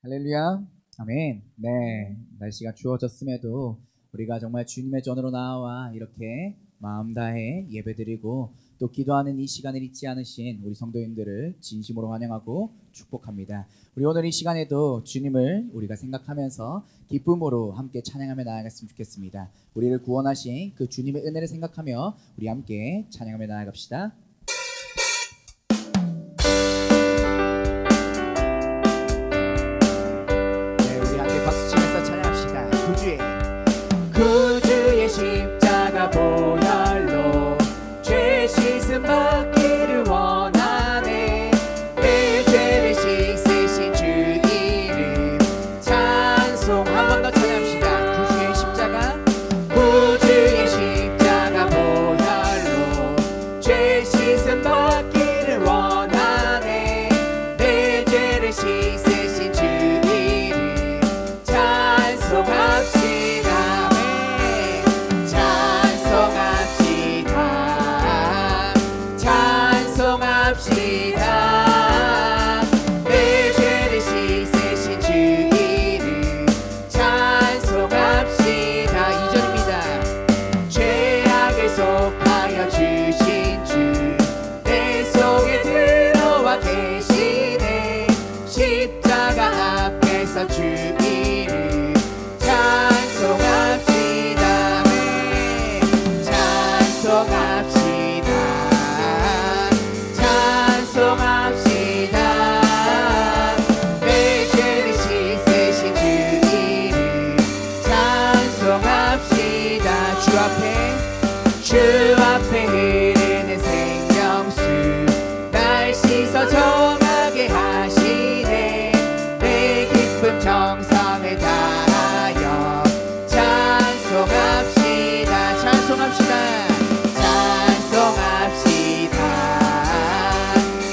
할렐루야. 아멘. 네. 날씨가 추워졌음에도 우리가 정말 주님의 전으로 나와 이렇게 마음 다해 예배드리고 또 기도하는 이 시간을 잊지 않으신 우리 성도님들을 진심으로 환영하고 축복합니다. 우리 오늘 이 시간에도 주님을 우리가 생각하면서 기쁨으로 함께 찬양하며 나아갔으면 좋겠습니다. 우리를 구원하신 그 주님의 은혜를 생각하며 우리 함께 찬양하며 나아갑시다. 구주의 십자가 보혈로 죄 씻음 받기를 원하네. 내 죄를 씻으신 주 이름 찬송. 한 번 더 찬양합시다. 구주의 십자가 보혈로 죄 씻음 받기를 원하네. 내 죄를 씻으신 주 이름 찬송합시다. 내 죄를 씻으신 주 이름 찬송합시다. 2절입니다. 죄악을 속하여 주신 주 내 속에 들어와 계시네. 십자가 앞에서 주 이름 찬송합시다. 찬송합시다. 찬송합시다. 내 죄를 씻으신 주 이름 찬송합시다. 주 앞에 흐르는 생명수 날 씻어 정하게 하시네. 내 기쁨 정성을 다하여 찬송합시다. 찬송합시다.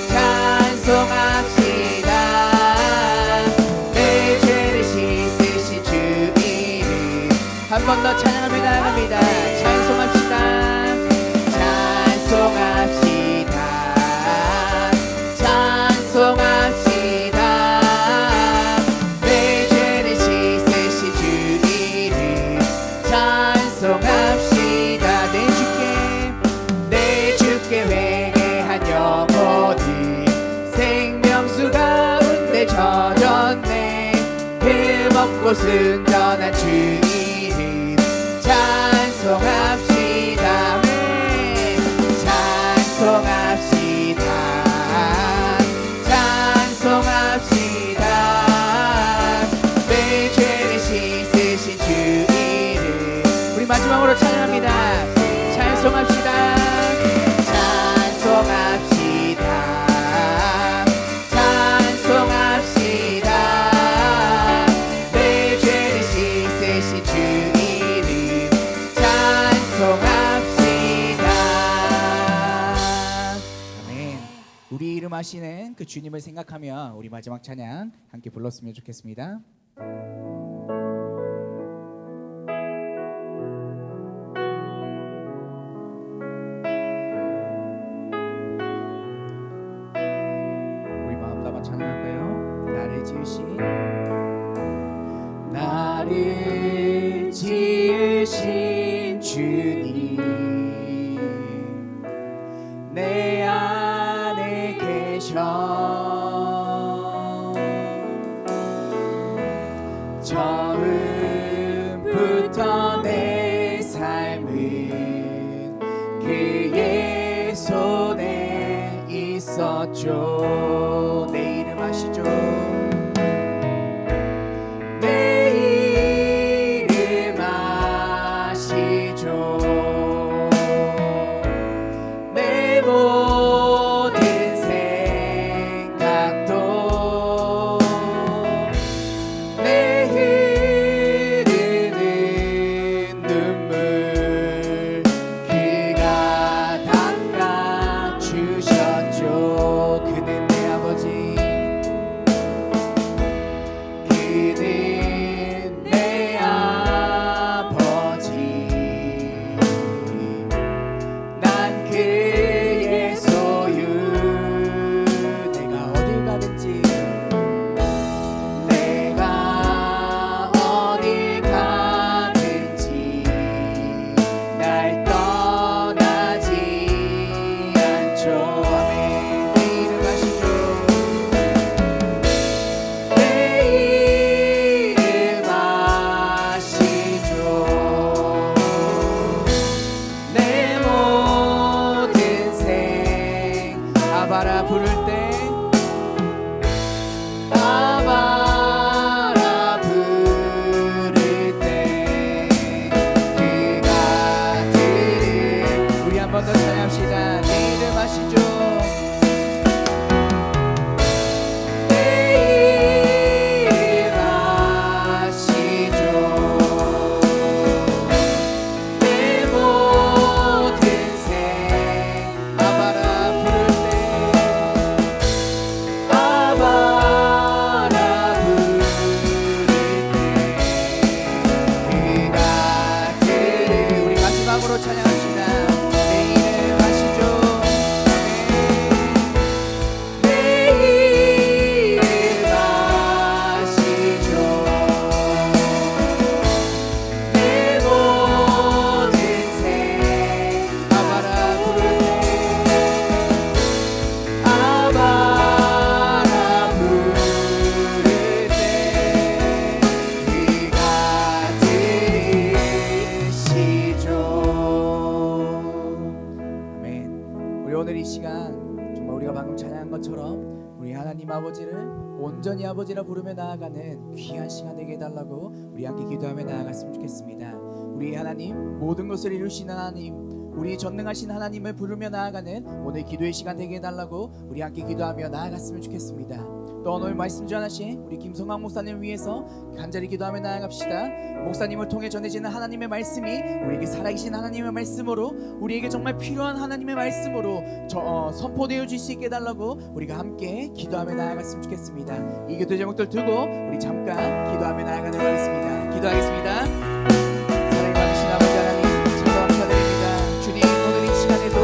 찬송합시다. 내 죄를 씻으신 주 이름 한 번 더 찬양하며 나갑니다. 찬송합시다. 찬송합시다. 찬송합시다. 내 죄를 씻으신 주 이름 찬송합시다. 내 주께 회개한 영혼이 생명수 가운데 젖었네. 흠없고 순전한 주 이름 찬송합시다. 찬송합시다. 찬송합시다. 내 죄를 씻으신 주 이름 우리 마지막으로 찬양합니다. 찬송합시다. 찬송합시다. 찬송합시다. 내 죄를 씻으신 주 이름 찬송합시다. 아멘. 우리 이름 하시는 그 주님을 생각하며 우리 마지막 찬양 함께 불렀으면 좋겠습니다. 나를 지으신 주님 내 안에 계셔. 처음부터 내 삶은 그의 손에 있었죠. 내 이름 아시죠? 그는 내 아버지 우리 하나님 아버지를 온전히 아버지라 부르며 나아가는 귀한 시간 되게 해달라고 우리 함께 기도하며 나아갔으면 좋겠습니다. 우리 하나님, 모든 것을 이루시는 하나님, 우리 전능하신 하나님을 부르며 나아가는 오늘 기도의 시간 되게 해달라고 우리 함께 기도하며 나아갔으면 좋겠습니다. 또 오늘 말씀 전하신 우리 김성광 목사님 위해서 간절히 기도하며 나아갑시다. 목사님을 통해 전해지는 하나님의 말씀이 우리에게 살아계신 하나님의 말씀으로, 우리에게 정말 필요한 하나님의 말씀으로 선포되어 줄 수 있게 해달라고 우리가 함께 기도하며 나아갔으면 좋겠습니다. 이 기도 제목들 두고 우리 잠깐 기도하며 나아가도록 하겠습니다. 기도하겠습니다. 사랑이 많으신 아버지 하나님, 참으로 감사드립니다. 주님, 오늘 이 시간에도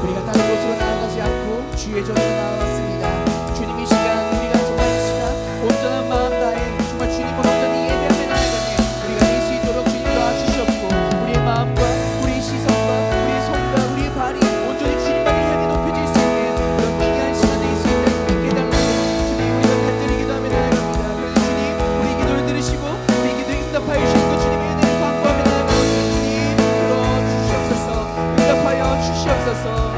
우리가 다른 곳으로 나아가지 않고 주의 전으로 나아왔습니다. 주님, 이 시간 우리가 정말 이 시간 온전한 마음 다해 정말 주님을 온전히 예배하며 나아가네 우리가 될 수 있도록 주님 도와주시옵고, 우리의 마음과 우리의 시선과 우리의 손과 우리의 발이 온전히 주님만을 향해 높여질 수 있는 그런 귀한 시간 될 수 있는 믿게 해달라고 주님, 우리가 간절히 기도하며 나아갑니다. 그래서 주님, 우리 기도를 들으시고 우리 기도에 응답하여 주시고 주님의 은혜를 광고하며 나아가오니 주님 들어주시옵소서. 응답하여 주시옵소서.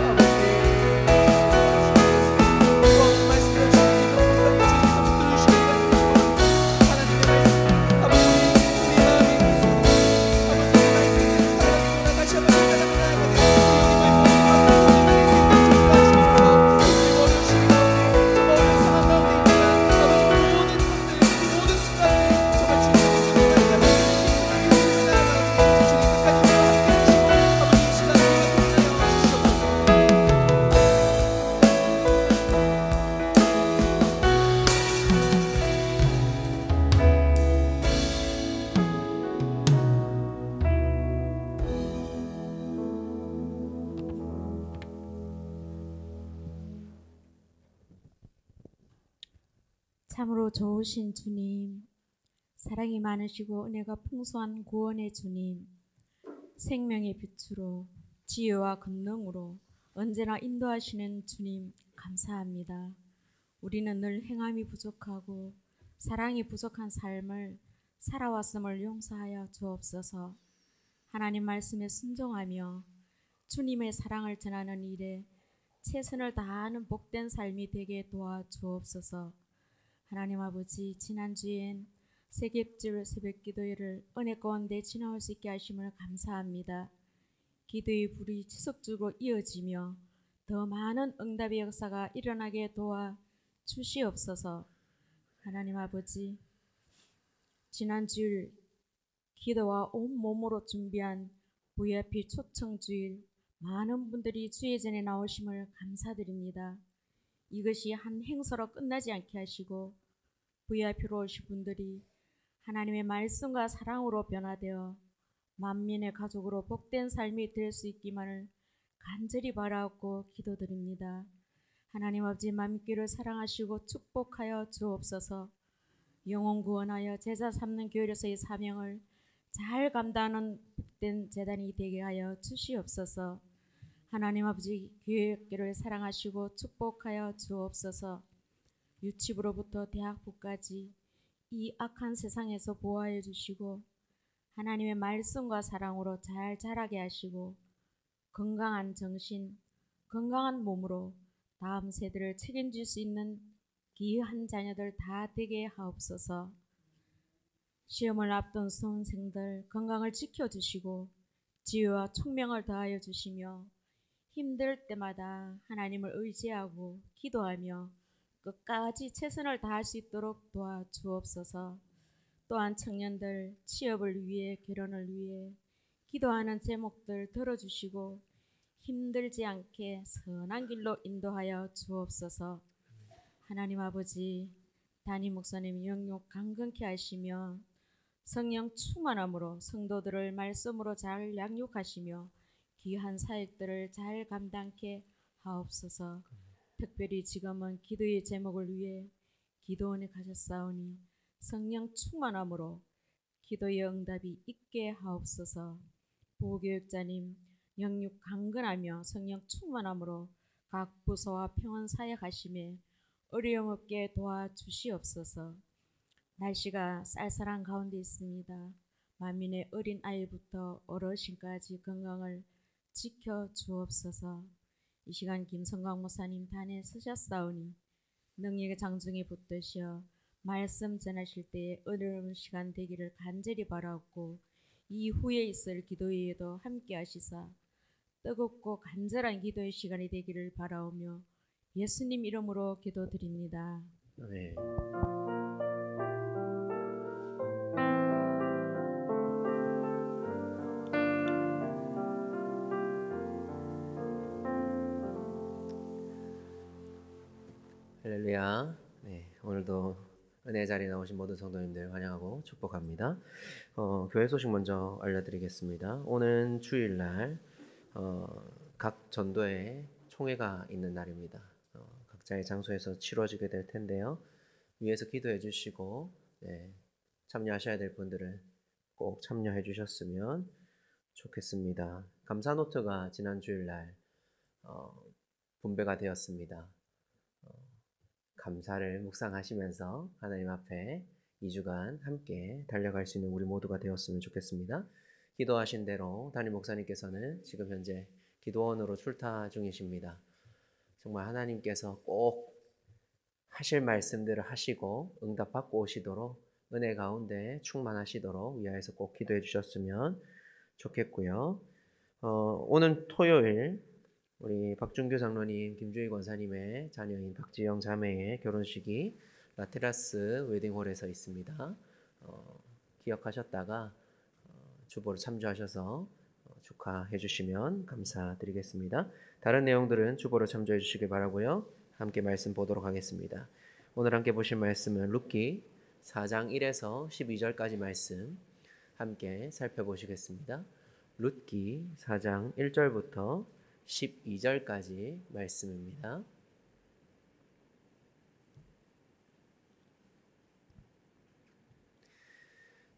참으로 좋으신 주님, 사랑이 많으시고 은혜가 풍성한 구원의 주님, 생명의 빛으로 지혜와 권능으로 언제나 인도하시는 주님 감사합니다. 우리는 늘 행함이 부족하고 사랑이 부족한 삶을 살아왔음을 용서하여 주옵소서. 하나님 말씀에 순종하며 주님의 사랑을 전하는 일에 최선을 다하는 복된 삶이 되게 도와주옵소서. 하나님 아버지, 지난주엔 새벽줄 새벽기도회를 은혜 가운데 지나올 수 있게 하심을 감사합니다. 기도의 불이 지속적으로 이어지며 더 많은 응답의 역사가 일어나게 도와주시옵소서. 하나님 아버지, 지난주일 기도와 온 몸으로 준비한 VIP 초청주일 많은 분들이 주의 전에 나오심을 감사드립니다. 이것이 한 행사로 끝나지 않게 하시고 VIP로 오신 분들이 하나님의 말씀과 사랑으로 변화되어 만민의 가족으로 복된 삶이 될 수 있기만을 간절히 바라옵고 기도드립니다. 하나님 아버지, 만민교회를 사랑하시고 축복하여 주옵소서. 영혼 구원하여 제자 삼는 교회로서의 사명을 잘 감당하는 복된 재단이 되게 하여 주시옵소서. 하나님 아버지, 교회를 사랑하시고 축복하여 주옵소서. 유치부로부터 대학부까지 이 악한 세상에서 보호하여 주시고 하나님의 말씀과 사랑으로 잘 자라게 하시고 건강한 정신, 건강한 몸으로 다음 세대를 책임질 수 있는 귀한 자녀들 다 되게 하옵소서. 시험을 앞둔 수험생들 건강을 지켜주시고 지혜와 총명을 더하여 주시며 힘들 때마다 하나님을 의지하고 기도하며 끝까지 최선을 다할 수 있도록 도와주옵소서. 또한 청년들 취업을 위해, 결혼을 위해 기도하는 제목들 들어주시고 힘들지 않게 선한 길로 인도하여 주옵소서. 하나님 아버지, 담임 목사님 영육 강건케 하시며 성령 충만함으로 성도들을 말씀으로 잘 양육하시며 귀한 사역들을 잘 감당케 하옵소서. 특별히 지금은 기도의 제목을 위해 기도원에 가셨사오니 성령 충만함으로 기도의 응답이 있게 하옵소서. 보호교육자님 영육 강건하며 성령 충만함으로 각 부서와 평원 사역하심에 어려움 없게 도와주시옵소서. 날씨가 쌀쌀한 가운데 있습니다. 만민의 어린 아이부터 어르신까지 건강을 지켜 주옵소서. 이 시간 김성광 목사님 단에 서셨사오니 능력의 장중에 붙드셔 말씀 전하실 때에 어려운 시간 되기를 간절히 바라옵고 이후에 있을 기도회에도 함께 하시사 뜨겁고 간절한 기도의 시간이 되기를 바라오며 예수님 이름으로 기도드립니다. 네. 할렐루야. 네, 오늘도 은혜 자리에 나오신 모든 성도님들 환영하고 축복합니다. 교회 소식 먼저 알려드리겠습니다. 오는 주일날 각 전도에 총회가 있는 날입니다. 각자의 장소에서 치러지게 될 텐데요. 위에서 기도해 주시고 참여하셔야 될 분들은 꼭 참여해 주셨으면 좋겠습니다. 감사 노트가 지난 주일날 분배가 되었습니다. 감사를 묵상하시면서 하나님 앞에 2주간 함께 달려갈 수 있는 우리 모두가 되었으면 좋겠습니다. 기도하신 대로 담임 목사님께서는 지금 현재 기도원으로 출타 중이십니다. 정말 하나님께서 꼭 하실 말씀들을 하시고 응답받고 오시도록 은혜 가운데 충만하시도록 위하여서 꼭 기도해 주셨으면 좋겠고요. 오는 토요일 우리 박준규 장로님, 김주희 권사님의 자녀인 박지영 자매의 결혼식이 라테라스 웨딩홀에서 있습니다. 기억하셨다가 주보로 참조하셔서 축하해 주시면 감사드리겠습니다. 다른 내용들은 주보로 참조해 주시기 바라고요. 함께 말씀 보도록 하겠습니다. 오늘 함께 보실 말씀은 룻기 4장 1에서 12절까지 말씀 함께 살펴보시겠습니다. 룻기 4장 1절부터 12절까지 말씀입니다.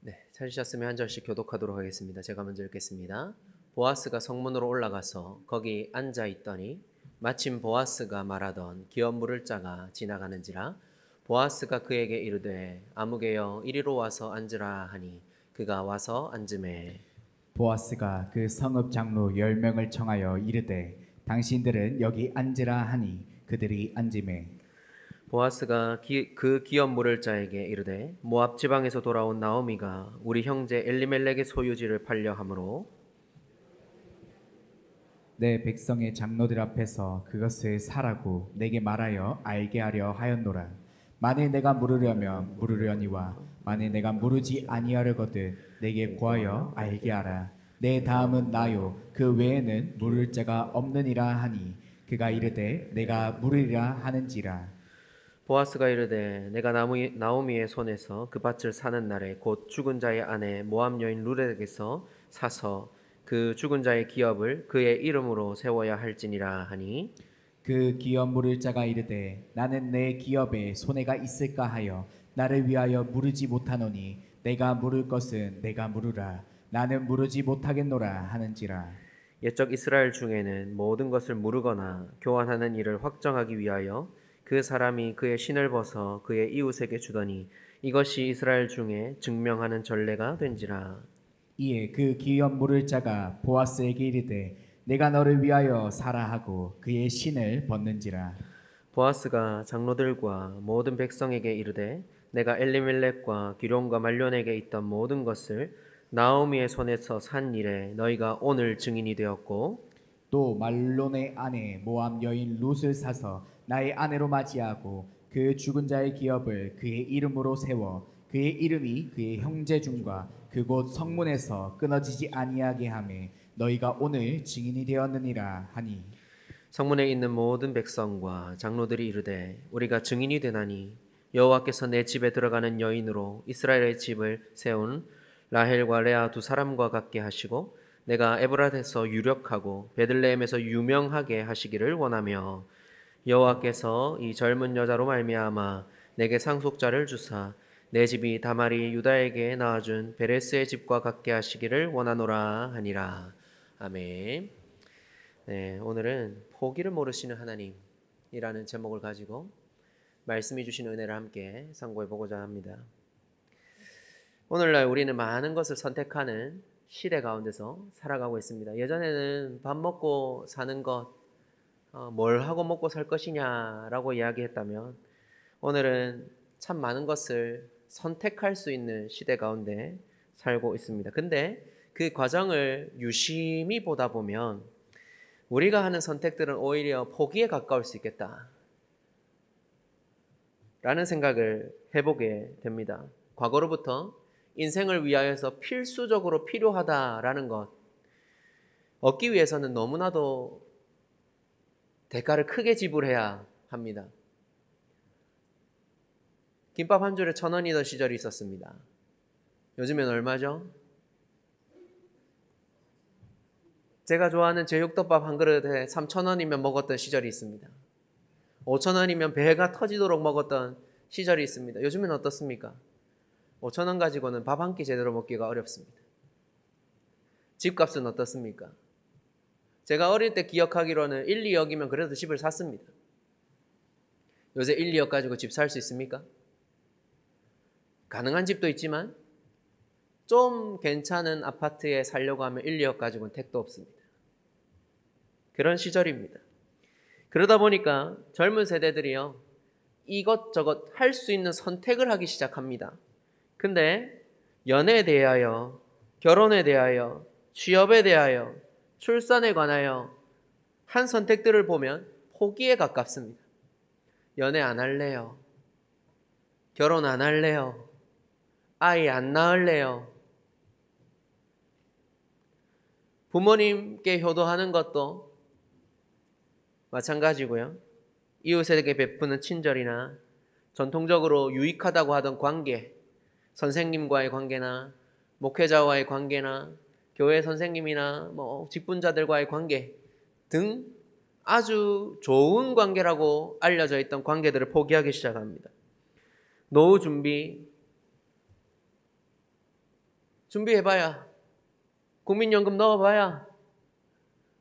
네, 찾으셨으면 한 절씩 교독하도록 하겠습니다. 제가 먼저 읽겠습니다. 보아스가 성문으로 올라가서 거기 앉아 있더니 마침 보아스가 말하던 기업 물을 자가 지나가는지라 보아스가 그에게 이르되 아무개여 이리로 와서 앉으라 하니 그가 와서 앉으매 보아스가 그 성읍 장로 10명을 청하여 이르되 당신들은 여기 앉으라 하니 그들이 앉으매 보아스가 그 기업 물을 자에게 이르되 모압 지방에서 돌아온 나오미가 우리 형제 엘리멜렉의 소유지를 팔려 함으로 내 백성의 장로들 앞에서 그것을 사라고 내게 말하여 알게 하려 하였노라. 만일 내가 물으려면 물으려니와 만일 내가 물으지 아니하려거든 내게 구하여 알게 하라. 내 다음은 나요 그 외에는 물을 자가 없느니라 하니 그가 이르되 내가 물으리라 하는지라. 보아스가 이르되 내가 나오미의 손에서 그 밭을 사는 날에 곧 죽은 자의 아내 모압 여인 룻에게서 사서 그 죽은 자의 기업을 그의 이름으로 세워야 할지니라 하니 그 기업 물을 자가 이르되 나는 내 기업에 손해가 있을까 하여 나를 위하여 물으지 못하노니 내가 물을 것은 내가 물으라. 나는 물으지 못하겠노라 하는지라. 옛적 이스라엘 중에는 모든 것을 물으거나 교환하는 일을 확정하기 위하여 그 사람이 그의 신을 벗어 그의 이웃에게 주더니 이것이 이스라엘 중에 증명하는 전례가 된지라. 이에 그 기업 물을 자가 보아스에게 이르되 내가 너를 위하여 사라 하고 그의 신을 벗는지라. 보아스가 장로들과 모든 백성에게 이르되 내가 엘리멜렉과 기럯과 말론에게 있던 모든 것을 나오미의 손에서 산 일에 너희가 오늘 증인이 되었고 또 말론의 아내 모압 여인 룻을 사서 나의 아내로 맞이하고 그 죽은 자의 기업을 그의 이름으로 세워 그의 이름이 그의 형제 중과 그곳 성문에서 끊어지지 아니하게 하매 너희가 오늘 증인이 되었느니라 하니 성문에 있는 모든 백성과 장로들이 이르되 우리가 증인이 되나니 여호와께서 내 집에 들어가는 여인으로 이스라엘의 집을 세운 라헬과 레아 두 사람과 같게 하시고 내가 에브라데서 유력하고 베들레헴에서 유명하게 하시기를 원하며 여호와께서 이 젊은 여자로 말미암아 내게 상속자를 주사 내 집이 다말이 유다에게 낳아준 베레스의 집과 같게 하시기를 원하노라 하니라. 아멘. 네, 오늘은 포기를 모르시는 하나님이라는 제목을 가지고 말씀해 주신 은혜를 함께 상고해 보고자 합니다. 오늘날 우리는 많은 것을 선택하는 시대 가운데서 살아가고 있습니다. 예전에는 밥 먹고 사는 것, 뭘 하고 먹고 살 것이냐라고 이야기했다면 오늘은 참 많은 것을 선택할 수 있는 시대 가운데 살고 있습니다. 근데 그 과정을 유심히 보다 보면 우리가 하는 선택들은 오히려 포기에 가까울 수 있겠다 라는 생각을 해보게 됩니다. 과거로부터 인생을 위하여서 필수적으로 필요하다라는 것 얻기 위해서는 너무나도 대가를 크게 지불해야 합니다. 김밥 한 줄에 1,000원이던 시절이 있었습니다. 요즘엔 얼마죠? 제가 좋아하는 제육덮밥 한 그릇에 3,000원이면 먹었던 시절이 있습니다. 5,000원이면 배가 터지도록 먹었던 시절이 있습니다. 요즘엔 어떻습니까? 5,000원 가지고는 밥 한 끼 제대로 먹기가 어렵습니다. 집값은 어떻습니까? 제가 어릴 때 기억하기로는 1, 2억이면 그래도 집을 샀습니다. 요새 1, 2억 가지고 집 살 수 있습니까? 가능한 집도 있지만 좀 괜찮은 아파트에 살려고 하면 1, 2억 가지고는 택도 없습니다. 그런 시절입니다. 그러다 보니까 젊은 세대들이요, 이것저것 할 수 있는 선택을 하기 시작합니다. 근데 연애에 대하여, 결혼에 대하여, 취업에 대하여, 출산에 관하여 한 선택들을 보면 포기에 가깝습니다. 연애 안 할래요. 결혼 안 할래요. 아이 안 낳을래요. 부모님께 효도하는 것도 마찬가지고요. 이웃에게 베푸는 친절이나 전통적으로 유익하다고 하던 관계, 선생님과의 관계나 목회자와의 관계나 교회 선생님이나 직분자들과의 관계 등 아주 좋은 관계라고 알려져 있던 관계들을 포기하기 시작합니다. 노후 준비해봐야, 국민연금 넣어봐야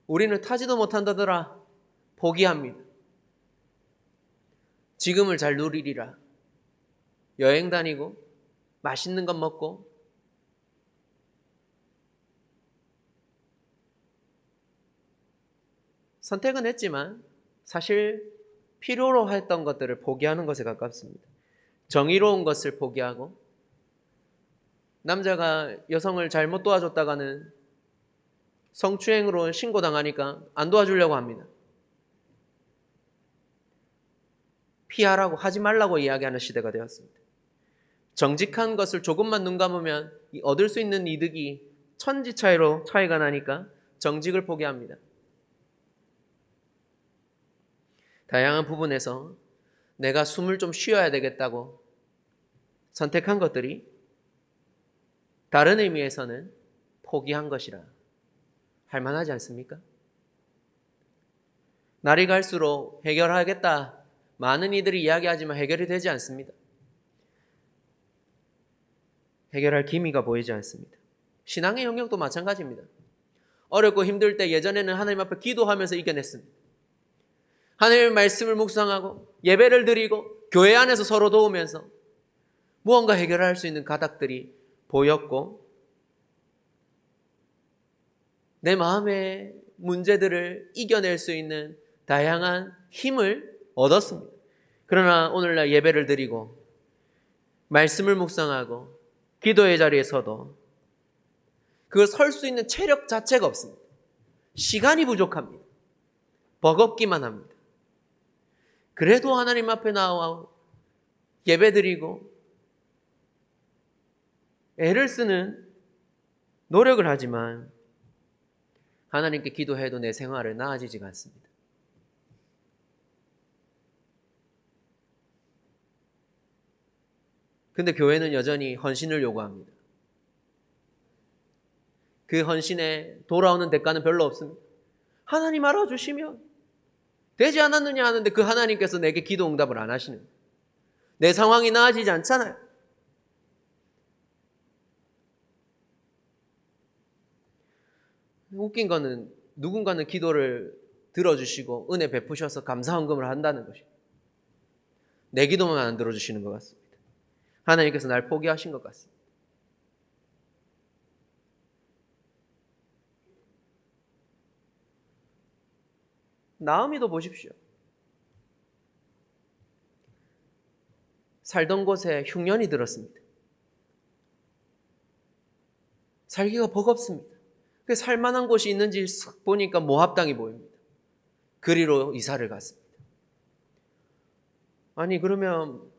우리는 타지도 못한다더라. 포기합니다. 지금을 잘 누리리라. 여행 다니고 맛있는 것 먹고 선택은 했지만 사실 필요로 했던 것들을 포기하는 것에 가깝습니다. 정의로운 것을 포기하고 남자가 여성을 잘못 도와줬다가는 성추행으로 신고당하니까 안 도와주려고 합니다. 피하라고 하지 말라고 이야기하는 시대가 되었습니다. 정직한 것을 조금만 눈 감으면 얻을 수 있는 이득이 천지 차이로 차이가 나니까 정직을 포기합니다. 다양한 부분에서 내가 숨을 좀 쉬어야 되겠다고 선택한 것들이 다른 의미에서는 포기한 것이라 할 만하지 않습니까? 날이 갈수록 해결하겠다 많은 이들이 이야기하지만 해결이 되지 않습니다. 해결할 기미가 보이지 않습니다. 신앙의 영역도 마찬가지입니다. 어렵고 힘들 때 예전에는 하나님 앞에 기도하면서 이겨냈습니다. 하나님의 말씀을 묵상하고 예배를 드리고 교회 안에서 서로 도우면서 무언가 해결할 수 있는 가닥들이 보였고 내 마음의 문제들을 이겨낼 수 있는 다양한 힘을 얻었습니다. 그러나 오늘날 예배를 드리고 말씀을 묵상하고 기도의 자리에 서도 그걸 설 수 있는 체력 자체가 없습니다. 시간이 부족합니다. 버겁기만 합니다. 그래도 하나님 앞에 나와 예배 드리고 애를 쓰는 노력을 하지만 하나님께 기도해도 내 생활은 나아지지가 않습니다. 근데 교회는 여전히 헌신을 요구합니다. 그 헌신에 돌아오는 대가는 별로 없습니다. 하나님 알아주시면 되지 않았느냐 하는데 그 하나님께서 내게 기도 응답을 안 하시는, 내 상황이 나아지지 않잖아요. 웃긴 거는 누군가는 기도를 들어주시고 은혜 베푸셔서 감사 헌금을 한다는 것입니다. 내 기도만 안 들어주시는 것 같습니다. 하나님께서 날 포기하신 것 같습니다. 나오미도 보십시오. 살던 곳에 흉년이 들었습니다. 살기가 버겁습니다. 그 살만한 곳이 있는지 쓱 보니까 모압 땅이 보입니다. 그리로 이사를 갔습니다. 아니 그러면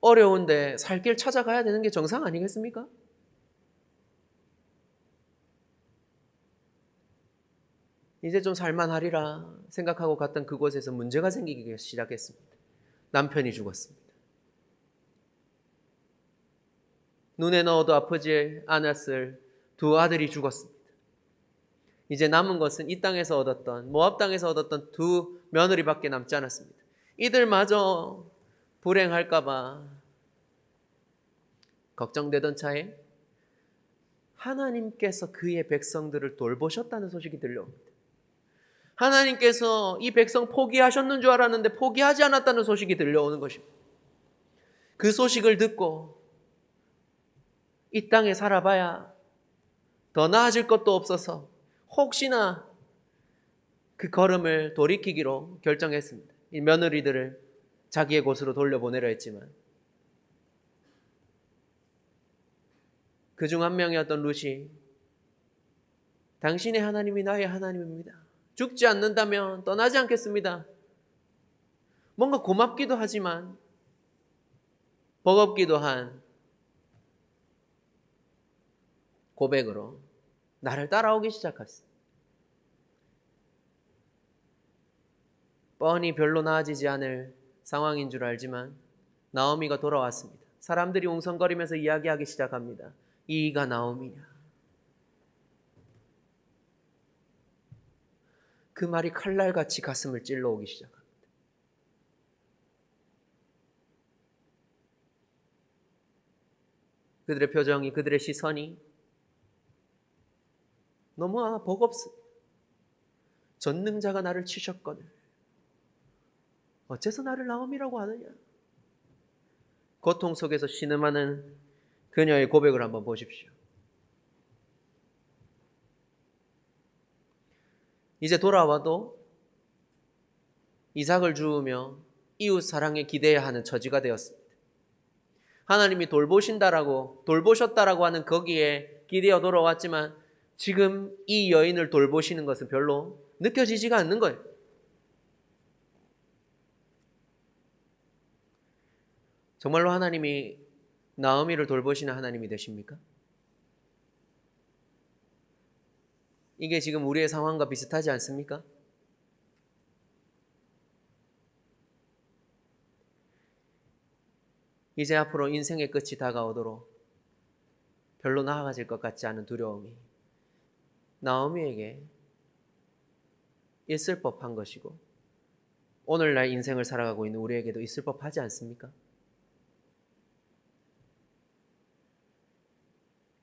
어려운데 살 길 찾아가야 되는 게 정상 아니겠습니까? 이제 좀 살만하리라 생각하고 갔던 그곳에서 문제가 생기기 시작했습니다. 남편이 죽었습니다. 눈에 넣어도 아프지 않았을 두 아들이 죽었습니다. 이제 남은 것은 이 땅에서 얻었던, 모압 땅에서 얻었던 두 며느리밖에 남지 않았습니다. 이들마저 불행할까봐 걱정되던 차에 하나님께서 그의 백성들을 돌보셨다는 소식이 들려옵니다. 하나님께서 이 백성 포기하셨는 줄 알았는데 포기하지 않았다는 소식이 들려오는 것입니다. 그 소식을 듣고 이 땅에 살아봐야 더 나아질 것도 없어서 혹시나 그 걸음을 돌이키기로 결정했습니다. 이 며느리들을 자기의 곳으로 돌려보내려 했지만 그중 한 명이었던 룻이 당신의 하나님이 나의 하나님입니다. 죽지 않는다면 떠나지 않겠습니다. 뭔가 고맙기도 하지만 버겁기도 한 고백으로 나를 따라오기 시작했습니다. 뻔히 별로 나아지지 않을 상황인 줄 알지만 나오미가 돌아왔습니다. 사람들이 웅성거리면서 이야기하기 시작합니다. 이가 나오미냐. 그 말이 칼날같이 가슴을 찔러오기 시작합니다. 그들의 표정이, 그들의 시선이 너무 버겁습니다. 전능자가 나를 치셨거늘 어째서 나를 나옴이라고 하느냐. 고통 속에서 신음하는 그녀의 고백을 한번 보십시오. 이제 돌아와도 이삭을 주우며 이웃 사랑에 기대야 하는 처지가 되었습니다. 하나님이 돌보셨다라고 하는 거기에 기대어 돌아왔지만 지금 이 여인을 돌보시는 것은 별로 느껴지지가 않는 거예요. 정말로 하나님이 나오미를 돌보시는 하나님이 되십니까? 이게 지금 우리의 상황과 비슷하지 않습니까? 이제 앞으로 인생의 끝이 다가오도록 별로 나아가질 것 같지 않은 두려움이 나오미에게 있을 법한 것이고 오늘날 인생을 살아가고 있는 우리에게도 있을 법하지 않습니까?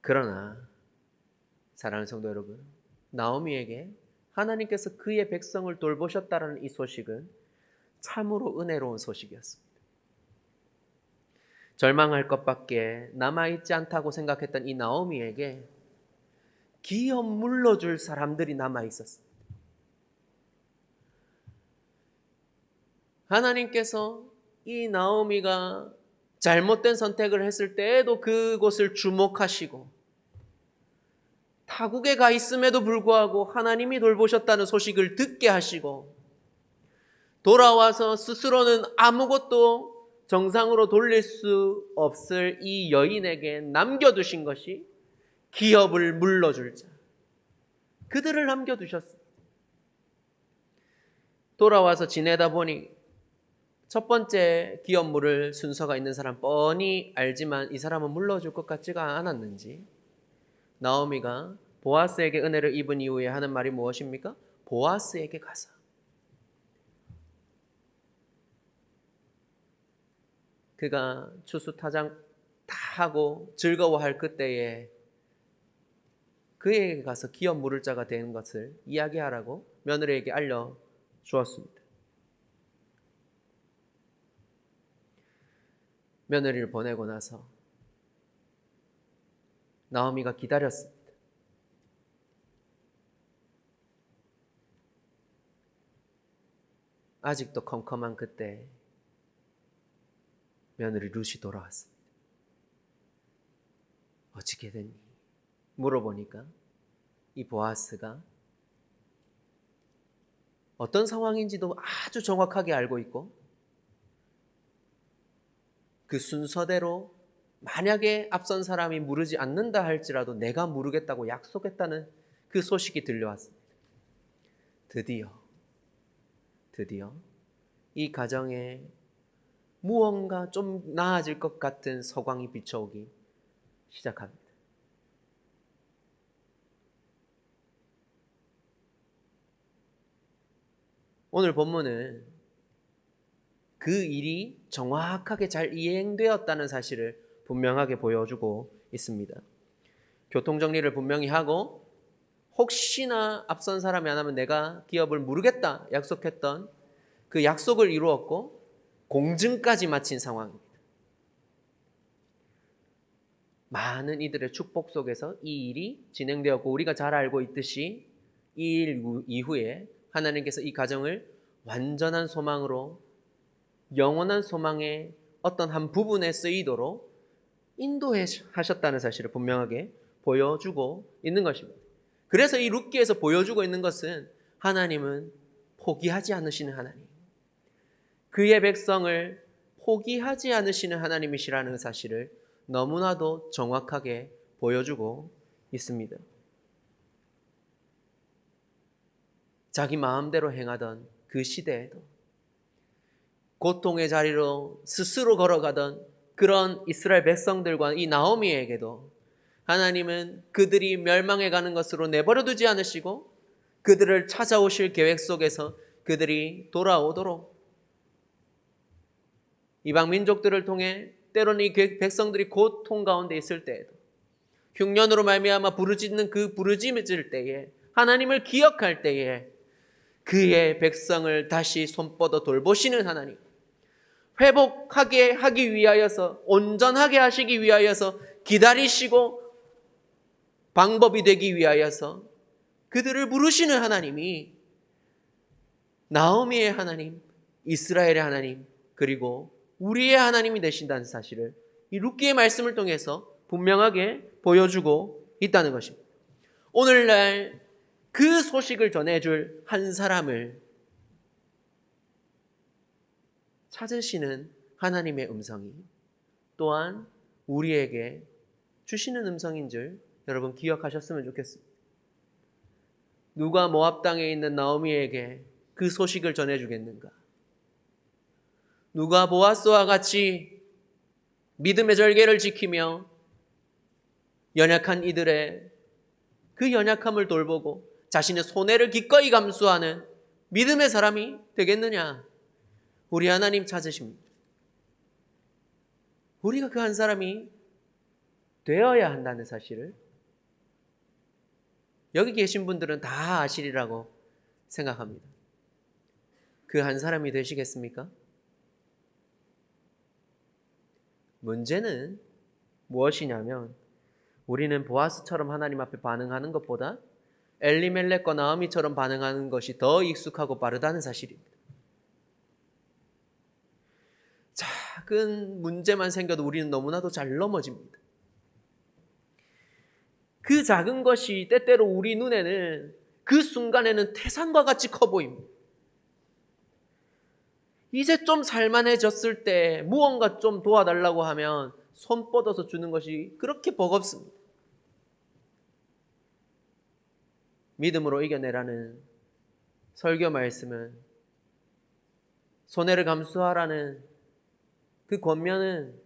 그러나 사랑하는 성도 여러분, 나오미에게 하나님께서 그의 백성을 돌보셨다는 이 소식은 참으로 은혜로운 소식이었습니다. 절망할 것밖에 남아있지 않다고 생각했던 이 나오미에게 기업 물러줄 사람들이 남아있었습니다. 하나님께서 이 나오미가 잘못된 선택을 했을 때에도 그곳을 주목하시고 타국에 가 있음에도 불구하고 하나님이 돌보셨다는 소식을 듣게 하시고 돌아와서 스스로는 아무것도 정상으로 돌릴 수 없을 이 여인에게 남겨두신 것이 기업을 물러줄 자, 그들을 남겨두셨습니다. 돌아와서 지내다 보니 첫 번째 기업 물을 순서가 있는 사람 뻔히 알지만 이 사람은 물러줄 것 같지가 않았는지 나오미가 보아스에게 은혜를 입은 이후에 하는 말이 무엇입니까? 보아스에게 가서 그가 추수타장 다 하고 즐거워할 그때에 그에게 가서 기업 물을 자가 된 것을 이야기하라고 며느리에게 알려주었습니다. 며느리를 보내고 나서 나오미가 기다렸습니다. 아직도 컴컴한 그때 며느리 룻이 돌아왔습니다. 어떻게 됐니? 물어보니까 이 보아스가 어떤 상황인지도 아주 정확하게 알고 있고 그 순서대로 만약에 앞선 사람이 물으지 않는다 할지라도 내가 물으겠다고 약속했다는 그 소식이 들려왔습니다. 드디어 이 가정에 무언가 좀 나아질 것 같은 서광이 비춰오기 시작합니다. 오늘 본문은 그 일이 정확하게 잘 이행되었다는 사실을 분명하게 보여주고 있습니다. 교통정리를 분명히 하고 혹시나 앞선 사람이 안 하면 내가 기업을 무르겠다 약속했던 그 약속을 이루었고 공증까지 마친 상황입니다. 많은 이들의 축복 속에서 이 일이 진행되었고 우리가 잘 알고 있듯이 이 일 이후에 하나님께서 이 가정을 완전한 소망으로 영원한 소망의 어떤 한 부분에 쓰이도록 인도하셨다는 사실을 분명하게 보여주고 있는 것입니다. 그래서 이 룻기에서 보여주고 있는 것은 하나님은 포기하지 않으시는 하나님, 그의 백성을 포기하지 않으시는 하나님이시라는 사실을 너무나도 정확하게 보여주고 있습니다. 자기 마음대로 행하던 그 시대에도 고통의 자리로 스스로 걸어가던 그런 이스라엘 백성들과 이 나오미에게도 하나님은 그들이 멸망해 가는 것으로 내버려 두지 않으시고 그들을 찾아오실 계획 속에서 그들이 돌아오도록 이방 민족들을 통해 때로는 이 백성들이 고통 가운데 있을 때에도 흉년으로 말미암아 부르짖는 그 부르짖을 때에 하나님을 기억할 때에 그의 백성을 다시 손뻗어 돌보시는 하나님, 회복하게 하기 위하여서 온전하게 하시기 위하여서 기다리시고 방법이 되기 위하여서 그들을 부르시는 하나님이 나오미의 하나님, 이스라엘의 하나님, 그리고 우리의 하나님이 되신다는 사실을 이 룻기의 말씀을 통해서 분명하게 보여주고 있다는 것입니다. 오늘날 그 소식을 전해줄 한 사람을 찾으시는 하나님의 음성이 또한 우리에게 주시는 음성인 줄 여러분 기억하셨으면 좋겠습니다. 누가 모압 땅에 있는 나오미에게 그 소식을 전해주겠는가? 누가 보아스와 같이 믿음의 절개를 지키며 연약한 이들의 그 연약함을 돌보고 자신의 손해를 기꺼이 감수하는 믿음의 사람이 되겠느냐? 우리 하나님 찾으십니다. 우리가 그 한 사람이 되어야 한다는 사실을 여기 계신 분들은 다 아시리라고 생각합니다. 그 한 사람이 되시겠습니까? 문제는 무엇이냐면 우리는 보아스처럼 하나님 앞에 반응하는 것보다 엘리멜렉과 나오미처럼 반응하는 것이 더 익숙하고 빠르다는 사실입니다. 작은 문제만 생겨도 우리는 너무나도 잘 넘어집니다. 그 작은 것이 때때로 우리 눈에는 그 순간에는 태산과 같이 커 보입니다. 이제 좀 살만해졌을 때 무언가 좀 도와달라고 하면 손 뻗어서 주는 것이 그렇게 버겁습니다. 믿음으로 이겨내라는 설교 말씀은 손해를 감수하라는 그 권면은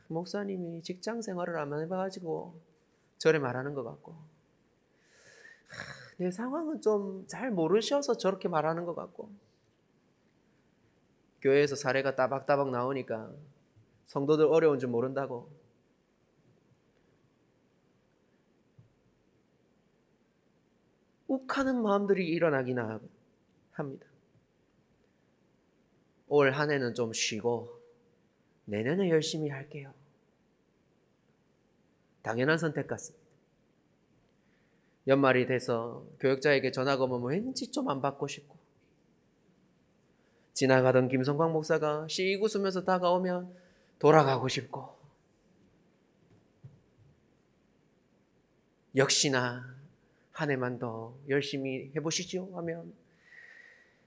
목사님이 직장 생활을 안 해봐가지고 저래 말하는 것 같고 내 상황은 좀 잘 모르셔서 저렇게 말하는 것 같고 교회에서 사례가 따박따박 나오니까 성도들 어려운 줄 모른다고 욱하는 마음들이 일어나긴 합니다. 올 한 해는 좀 쉬고 내년에 열심히 할게요. 당연한 선택 같습니다. 연말이 돼서 교역자에게 전화가 오면 왠지 좀 안 받고 싶고 지나가던 김성광 목사가 씩 웃으면서 다가오면 돌아가고 싶고, 역시나 한 해만 더 열심히 해보시죠 하면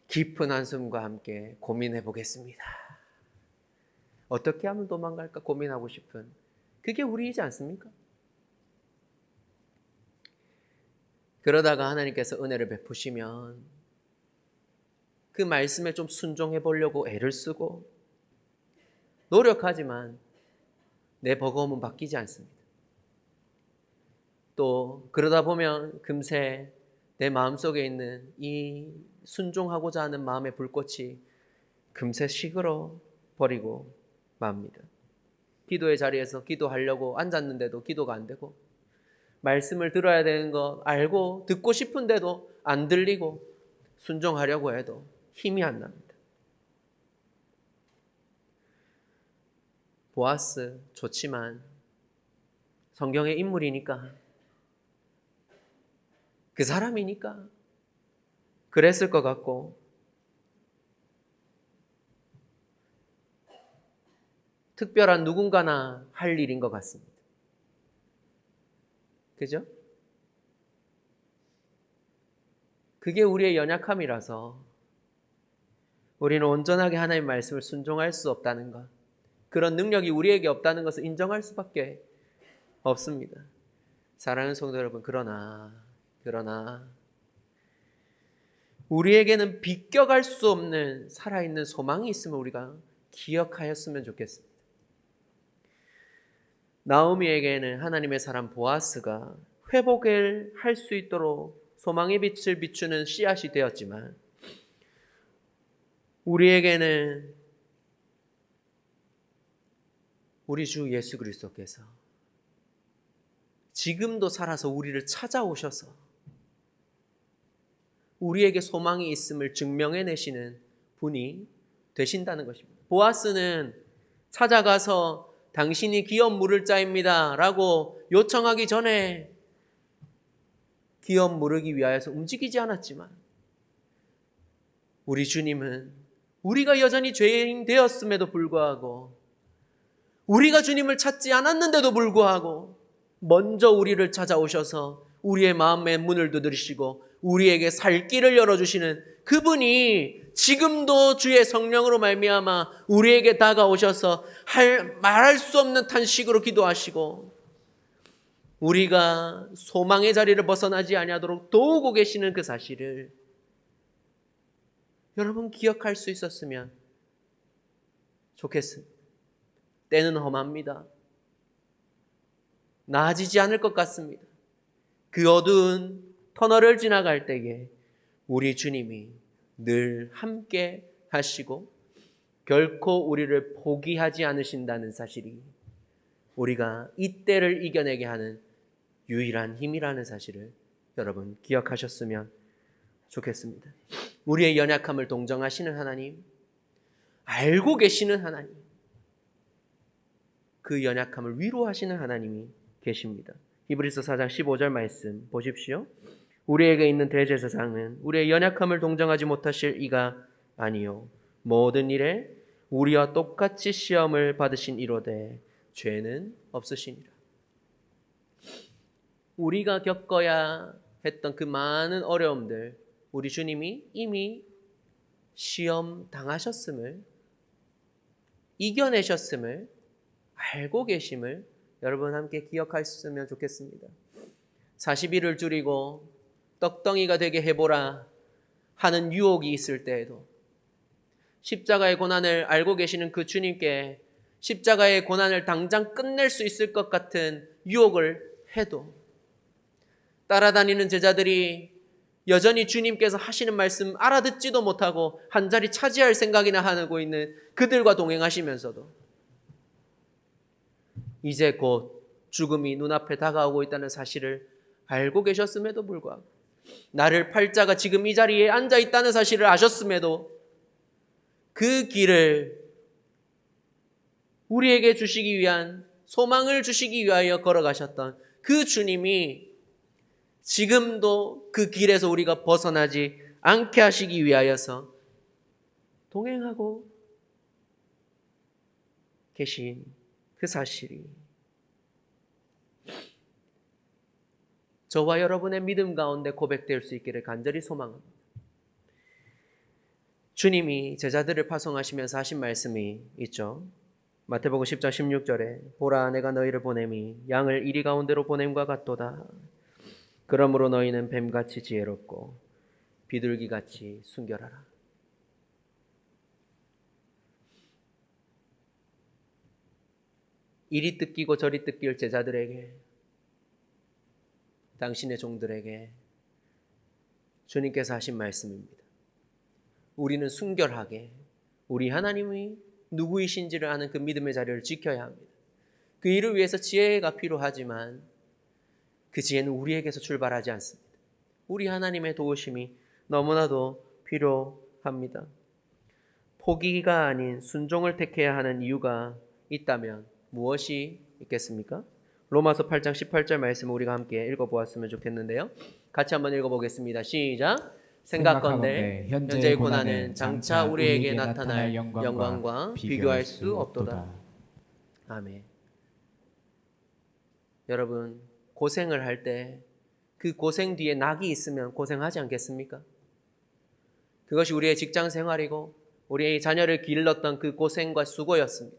깊은 한숨과 함께 고민해 보겠습니다. 어떻게 하면 도망갈까 고민하고 싶은, 그게 우리이지 않습니까? 그러다가 하나님께서 은혜를 베푸시면 그 말씀에 좀 순종해 보려고 애를 쓰고 노력하지만 내 버거움은 바뀌지 않습니다. 또 그러다 보면 금세 내 마음속에 있는 이 순종하고자 하는 마음의 불꽃이 금세 식어 버리고 맙니다. 기도의 자리에서 기도하려고 앉았는데도 기도가 안 되고, 말씀을 들어야 되는 거 알고 듣고 싶은데도 안 들리고, 순종하려고 해도 힘이 안 납니다. 보아스 좋지만 성경의 인물이니까, 그 사람이니까 그랬을 것 같고, 특별한 누군가나 할 일인 것 같습니다. 그죠? 그게 우리의 연약함이라서 우리는 온전하게 하나님의 말씀을 순종할 수 없다는 것, 그런 능력이 우리에게 없다는 것을 인정할 수밖에 없습니다. 사랑하는 성도 여러분, 그러나 우리에게는 비껴갈 수 없는 살아있는 소망이 있음을 우리가 기억하였으면 좋겠습니다. 나오미에게는 하나님의 사람 보아스가 회복을 할 수 있도록 소망의 빛을 비추는 씨앗이 되었지만, 우리에게는 우리 주 예수 그리스도께서 지금도 살아서 우리를 찾아오셔서 우리에게 소망이 있음을 증명해내시는 분이 되신다는 것입니다. 보아스는 찾아가서 당신이 기업 물을 자입니다 라고 요청하기 전에 기업 물으기 위하여서 움직이지 않았지만, 우리 주님은 우리가 여전히 죄인 되었음에도 불구하고, 우리가 주님을 찾지 않았는데도 불구하고 먼저 우리를 찾아오셔서 우리의 마음의 문을 두드리시고 우리에게 살 길을 열어주시는 그분이 지금도 주의 성령으로 말미암아 우리에게 다가오셔서 말할 수 없는 탄식으로 기도하시고 우리가 소망의 자리를 벗어나지 아니하도록 도우고 계시는 그 사실을 여러분 기억할 수 있었으면 좋겠습니다. 때는 험합니다. 나아지지 않을 것 같습니다. 그 어두운 터널을 지나갈 때에 우리 주님이 늘 함께 하시고 결코 우리를 포기하지 않으신다는 사실이 우리가 이 때를 이겨내게 하는 유일한 힘이라는 사실을 여러분 기억하셨으면 좋겠습니다. 우리의 연약함을 동정하시는 하나님, 알고 계시는 하나님, 그 연약함을 위로하시는 하나님이 계십니다. 히브리서 4장 15절 말씀 보십시오. 우리에게 있는 대제사장은 우리의 연약함을 동정하지 못하실 이가 아니요 모든 일에 우리와 똑같이 시험을 받으신 이로되 죄는 없으시니라. 우리가 겪어야 했던 그 많은 어려움들 우리 주님이 이미 시험 당하셨음을, 이겨내셨음을 알고 계심을 여러분 함께 기억하셨으면 좋겠습니다. 40일을 줄이고 떡덩이가 되게 해보라 하는 유혹이 있을 때에도 십자가의 고난을 알고 계시는 그 주님께 십자가의 고난을 당장 끝낼 수 있을 것 같은 유혹을 해도 따라다니는 제자들이 여전히 주님께서 하시는 말씀 알아듣지도 못하고 한 자리 차지할 생각이나 하고 있는 그들과 동행하시면서도 이제 곧 죽음이 눈앞에 다가오고 있다는 사실을 알고 계셨음에도 불구하고, 나를 팔자가 지금 이 자리에 앉아 있다는 사실을 아셨음에도 그 길을 우리에게 주시기 위한, 소망을 주시기 위하여 걸어가셨던 그 주님이 지금도 그 길에서 우리가 벗어나지 않게 하시기 위하여서 동행하고 계신 그 사실이 저와 여러분의 믿음 가운데 고백될 수 있기를 간절히 소망합니다. 주님이 제자들을 파송하시면서 하신 말씀이 있죠. 마태복음 10장 16절에 보라 내가 너희를 보냄이 양을 이리 가운데로 보냄과 같도다. 그러므로 너희는 뱀같이 지혜롭고 비둘기같이 순결하라. 이리 뜯기고 저리 뜯길 제자들에게, 당신의 종들에게 주님께서 하신 말씀입니다. 우리는 순결하게 우리 하나님이 누구이신지를 아는 그 믿음의 자리를 지켜야 합니다. 그 일을 위해서 지혜가 필요하지만 그 지혜는 우리에게서 출발하지 않습니다. 우리 하나님의 도우심이 너무나도 필요합니다. 포기가 아닌 순종을 택해야 하는 이유가 있다면 무엇이 있겠습니까? 로마서 8장 18절 말씀을 우리가 함께 읽어보았으면 좋겠는데요. 같이 한번 읽어보겠습니다. 시작! 생각건대 현재의 고난은 장차 우리에게 나타날 영광과 비교할 수 없도다. 아멘. 여러분, 고생을 할 때 그 고생 뒤에 낙이 있으면 고생하지 않겠습니까? 그것이 우리의 직장 생활이고 우리의 자녀를 길렀던 그 고생과 수고였습니다.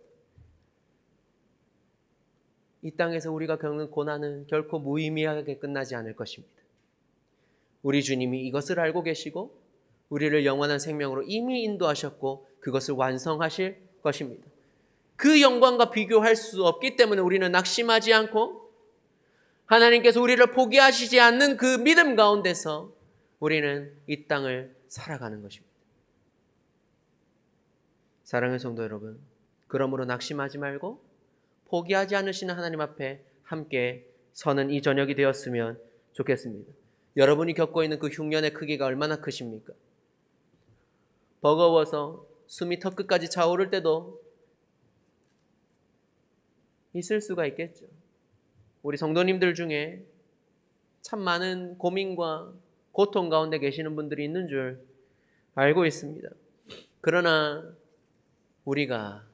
이 땅에서 우리가 겪는 고난은 결코 무의미하게 끝나지 않을 것입니다. 우리 주님이 이것을 알고 계시고 우리를 영원한 생명으로 이미 인도하셨고 그것을 완성하실 것입니다. 그 영광과 비교할 수 없기 때문에 우리는 낙심하지 않고 하나님께서 우리를 포기하시지 않는 그 믿음 가운데서 우리는 이 땅을 살아가는 것입니다. 사랑하는 성도 여러분, 그러므로 낙심하지 말고 포기하지 않으시는 하나님 앞에 함께 서는 이 저녁이 되었으면 좋겠습니다. 여러분이 겪고 있는 그 흉년의 크기가 얼마나 크십니까? 버거워서 숨이 턱끝까지 차오를 때도 있을 수가 있겠죠. 우리 성도님들 중에 참 많은 고민과 고통 가운데 계시는 분들이 있는 줄 알고 있습니다. 그러나 우리가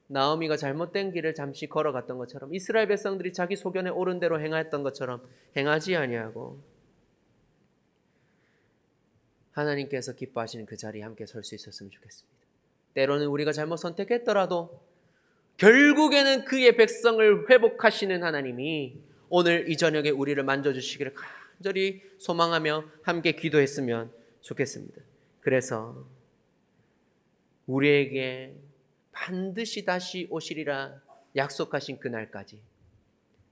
나오미가 잘못된 길을 잠시 걸어갔던 것처럼 이스라엘 백성들이 자기 소견에 옳은 대로 행하였던 것처럼 행하지 아니하고 하나님께서 기뻐하시는 그 자리에 함께 설 수 있었으면 좋겠습니다. 때로는 우리가 잘못 선택했더라도 결국에는 그의 백성을 회복하시는 하나님이 오늘 이 저녁에 우리를 만져주시기를 간절히 소망하며 함께 기도했으면 좋겠습니다. 그래서 우리에게 반드시 다시 오시리라 약속하신 그날까지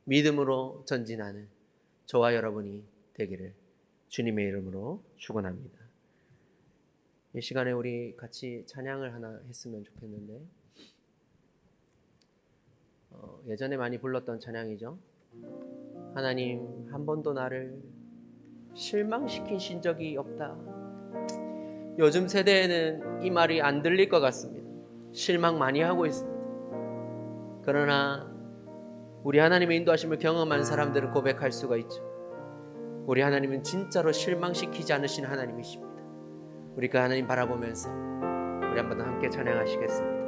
믿음으로 전진하는 저와 여러분이 되기를 주님의 이름으로 축원합니다. 이 시간에 우리 같이 찬양을 하나 했으면 좋겠는데 예전에 많이 불렀던 찬양이죠. 하나님 한 번도 나를 실망시키신 적이 없다. 요즘 세대에는 이 말이 안 들릴 것 같습니다. 실망 많이 하고 있습니다. 그러나 우리 하나님의 인도하심을 경험한 사람들은 고백할 수가 있죠. 우리 하나님은 진짜로 실망시키지 않으시는 하나님이십니다. 우리 그 하나님 바라보면서 우리 한번 함께 찬양하시겠습니다.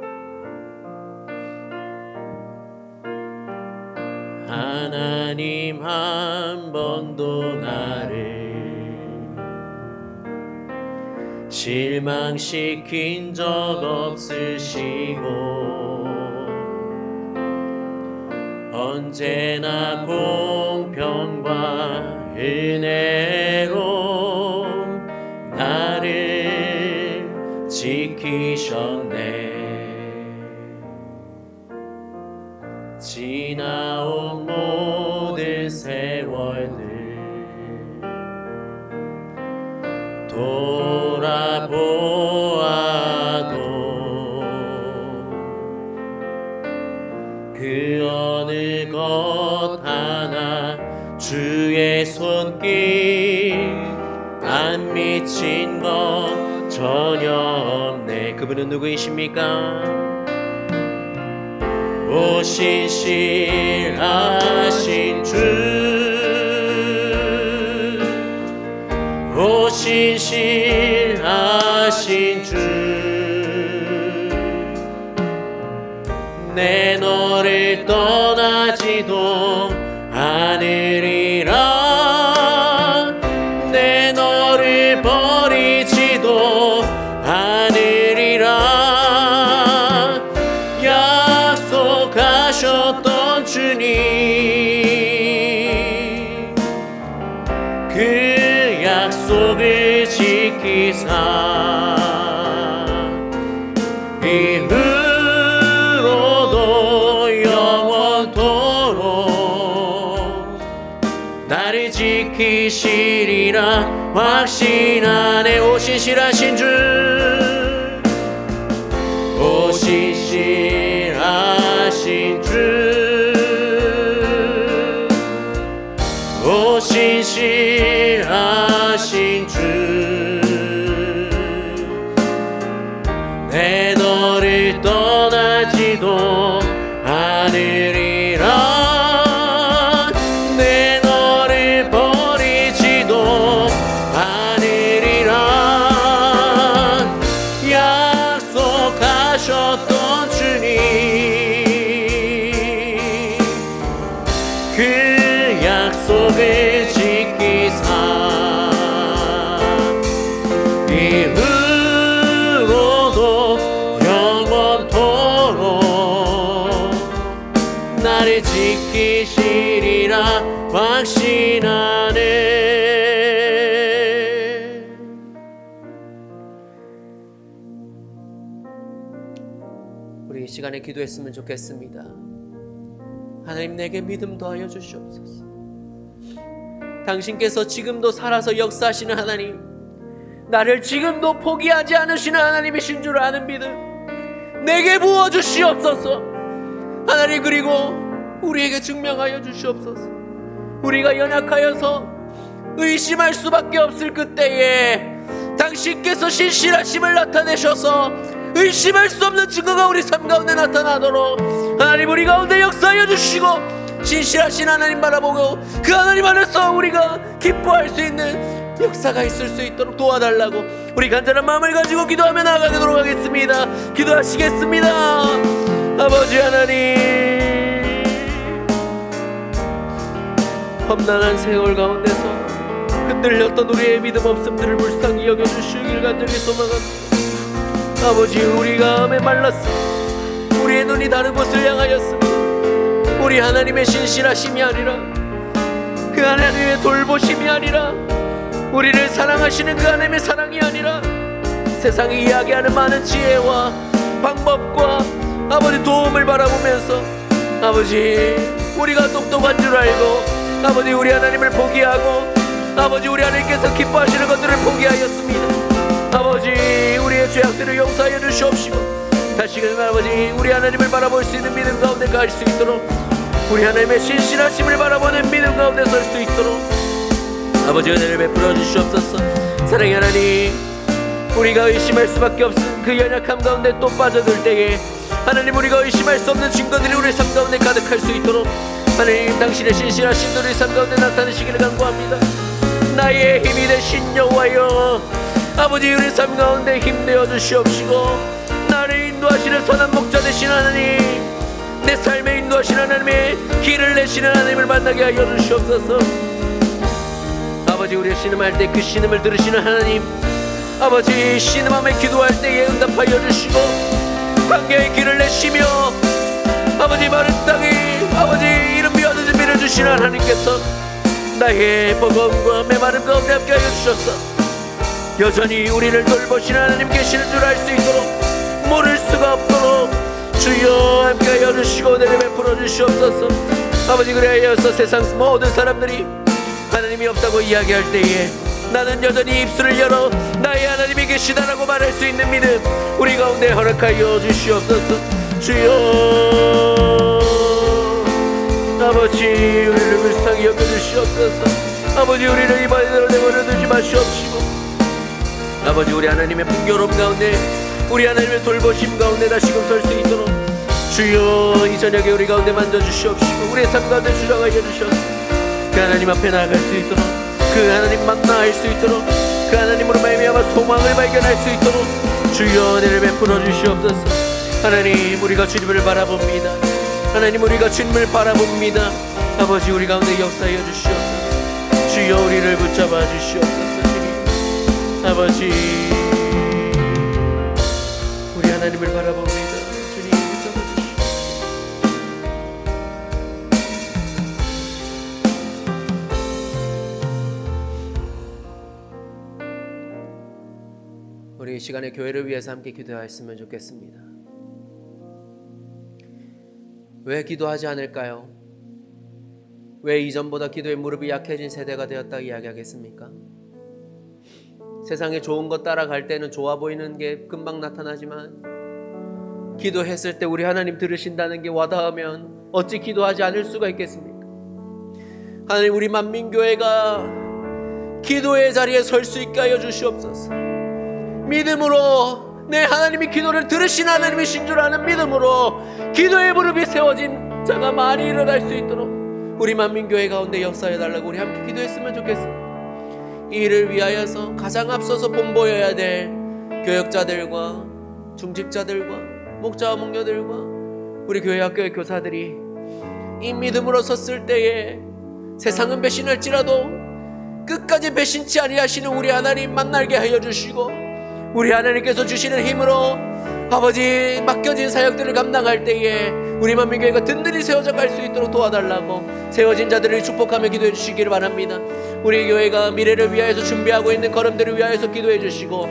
하나님 한 번도 나를 실망시킨 적 없으시고 언제나 공평과 은혜로 나를 지키셨네. 지나온 모든 세월들 돌아보아도 그 어느 것 하나 주의 손길 안 미친 것 전혀 없네. 그분은 누구이십니까? 오신실하신 주, 오신실하신 주, 내 너를 떠나지도 않으리라. 내 너를 버리지도 않으리라. 약속하셨던 주님, 그 약속을 지키사 이후로도 영원토록 나를 지키시리라 확신하네. 오신실하신 주, 오신실하신 주, 오신실하신 주, 내 너를 떠나지도 않으리라. 내 너를 버리지도 않으리라. 약속하셨던 주님, 그 약속을 지키사 이후로도 영원토록 나를 지키시리라 확신하네. 우리 이 시간에 기도했으면 좋겠습니다. 하나님, 내게 믿음 더하여 주시옵소서. 당신께서 지금도 살아서 역사하시는 하나님, 나를 지금도 포기하지 않으시는 하나님이신 줄 아는 믿음 내게 부어주시옵소서. 하나님, 그리고 우리에게 증명하여 주시옵소서. 우리가 연약하여서 의심할 수밖에 없을 그때에 당신께서 신실하심을 나타내셔서 의심할 수 없는 증거가 우리 삶 가운데 나타나도록 하나님, 우리 가운데 역사하여 주시고 신실하신 하나님 바라보고 그 하나님 안에서 우리가 기뻐할 수 있는 역사가 있을 수 있도록 도와달라고 우리 간절한 마음을 가지고 기도하며 나아가도록 하겠습니다. 기도하시겠습니다. 아버지 하나님, 험난한 세월 가운데서 흔들렸던 우리의 믿음 없음들을 불쌍히 여겨주시길 간절히 소망합니다. 아버지, 우리가 메말랐습니다. 우리의 눈이 다른 곳을 향하였습니다. 우리 하나님의 신실하심이 아니라 그 하나님의 돌보심이 아니라 우리를 사랑하시는 그 하나님의 사랑이 아니라 세상이 이야기하는 많은 지혜와 방법과 아버지 도움을 바라보면서 아버지, 우리가 똑똑한 줄 알고 아버지, 우리 하나님을 포기하고 아버지, 우리 하나님께서 기뻐하시는 것들을 포기하였습니다. 아버지, 우리의 죄악들을 용서하여 주시옵시고 다시금 아버지, 우리 하나님을 바라볼 수 있는 믿음 가운데 갈 수 있도록 우리 하나님의 신실하심을 바라보는 믿음 가운데 설 수 있도록 아버지, 은혜를 베풀어 주시옵소서. 사랑의 하나님, 우리가 의심할 수밖에 없는 그 연약함 가운데 또 빠져들 때에 하나님, 우리가 의심할 수 없는 증거들이 우리 삶 가운데 가득할 수 있도록 하나님, 당신의 신실하심도 우리 삶 가운데 나타내시기를 간구합니다. 나의 힘이 되신 여호와여, 아버지, 우리 삶 가운데 힘내어 주시옵시고 나를 인도하시는 선한 목자 되신 하나님, 내 삶에 인도하시는 하나님의 길을 내시는 하나님을 만나게 하여 주시옵소서. 아버지, 우리의 신음할 때 그 신음을 들으시는 하나님, 아버지, 신음하며 기도할 때에 응답하여 주시고 광야의 길을 내시며 아버지, 마른 땅에 아버지 이름이 얻은 준비를 주시는 하나님께서 나의 버거움과 메마름 가운데 함께 하여 주셔서 여전히 우리를 돌보시는 하나님 계시는 줄 알 수 있도록 모를 수가 없도록 주여 함께 하여 주시고 은혜를 베풀어 주시옵소서. 아버지, 그래야여서 세상 모든 사람들이 하나님이 없다고 이야기할 때에 나는 여전히 입술을 열어 나의 하나님이 계시다라고 말할 수 있는 믿음 우리 가운데 허락하여 주시옵소서. 주여 아버지, 우리를 불쌍히 여겨주시옵소서. 아버지, 우리를 이방인으로 내버려 두지 마시옵시고 아버지, 우리 하나님의 풍요로움 가운데 우리 하나님의 돌보심 가운데 다시금 설 수 있도록 주여 이 저녁에 우리 가운데 만져주시옵시고 우리의 삶 가운데 주장하여 주셔서 그 하나님 앞에 나아갈 수 있도록 그 하나님 만나할 수 있도록 그 하나님으로 말미암아 소망을 발견할 수 있도록 주여 은혜를 베풀어 주시옵소서. 하나님, 우리가 주님을 바라봅니다. 하나님, 우리가 주님을 바라봅니다. 아버지, 우리 가운데 역사하여 주시옵소서. 주여, 우리를 붙잡아 주시옵소서. 주님, 아버지, 우리 하나님을 바라봅니다. 주님, 붙잡아 주시옵소서. 우리 이 시간에 교회를 위해서 함께 기도하였으면 좋겠습니다. 왜 기도하지 않을까요? 왜 이전보다 기도의 무릎이 약해진 세대가 되었다 이야기하겠습니까? 세상에 좋은 것 따라갈 때는 좋아 보이는 게 금방 나타나지만 기도했을 때 우리 하나님 들으신다는 게 와닿으면 어찌 기도하지 않을 수가 있겠습니까? 하나님, 우리 만민교회가 기도의 자리에 설 수 있게 하여 주시옵소서. 믿음으로, 내 하나님이 기도를 들으신 하나님이신 줄 아는 믿음으로 기도의 무릎이 세워진 자가 많이 일어날 수 있도록 우리 만민교회 가운데 역사해달라고 우리 함께 기도했으면 좋겠습니다. 이 일을 위하여서 가장 앞서서 본보여야 될 교역자들과 중직자들과 목자와 목녀들과 우리 교회 학교의 교사들이 이 믿음으로 섰을 때에 세상은 배신할지라도 끝까지 배신치 아니하시는 우리 하나님 만나게 하여 주시고, 우리 하나님께서 주시는 힘으로 아버지 맡겨진 사역들을 감당할 때에 우리 만민교회가 든든히 세워져 갈 수 있도록 도와달라고 세워진 자들을 축복하며 기도해 주시기를 바랍니다. 우리 교회가 미래를 위하여서 준비하고 있는 걸음들을 위하여서 기도해 주시고,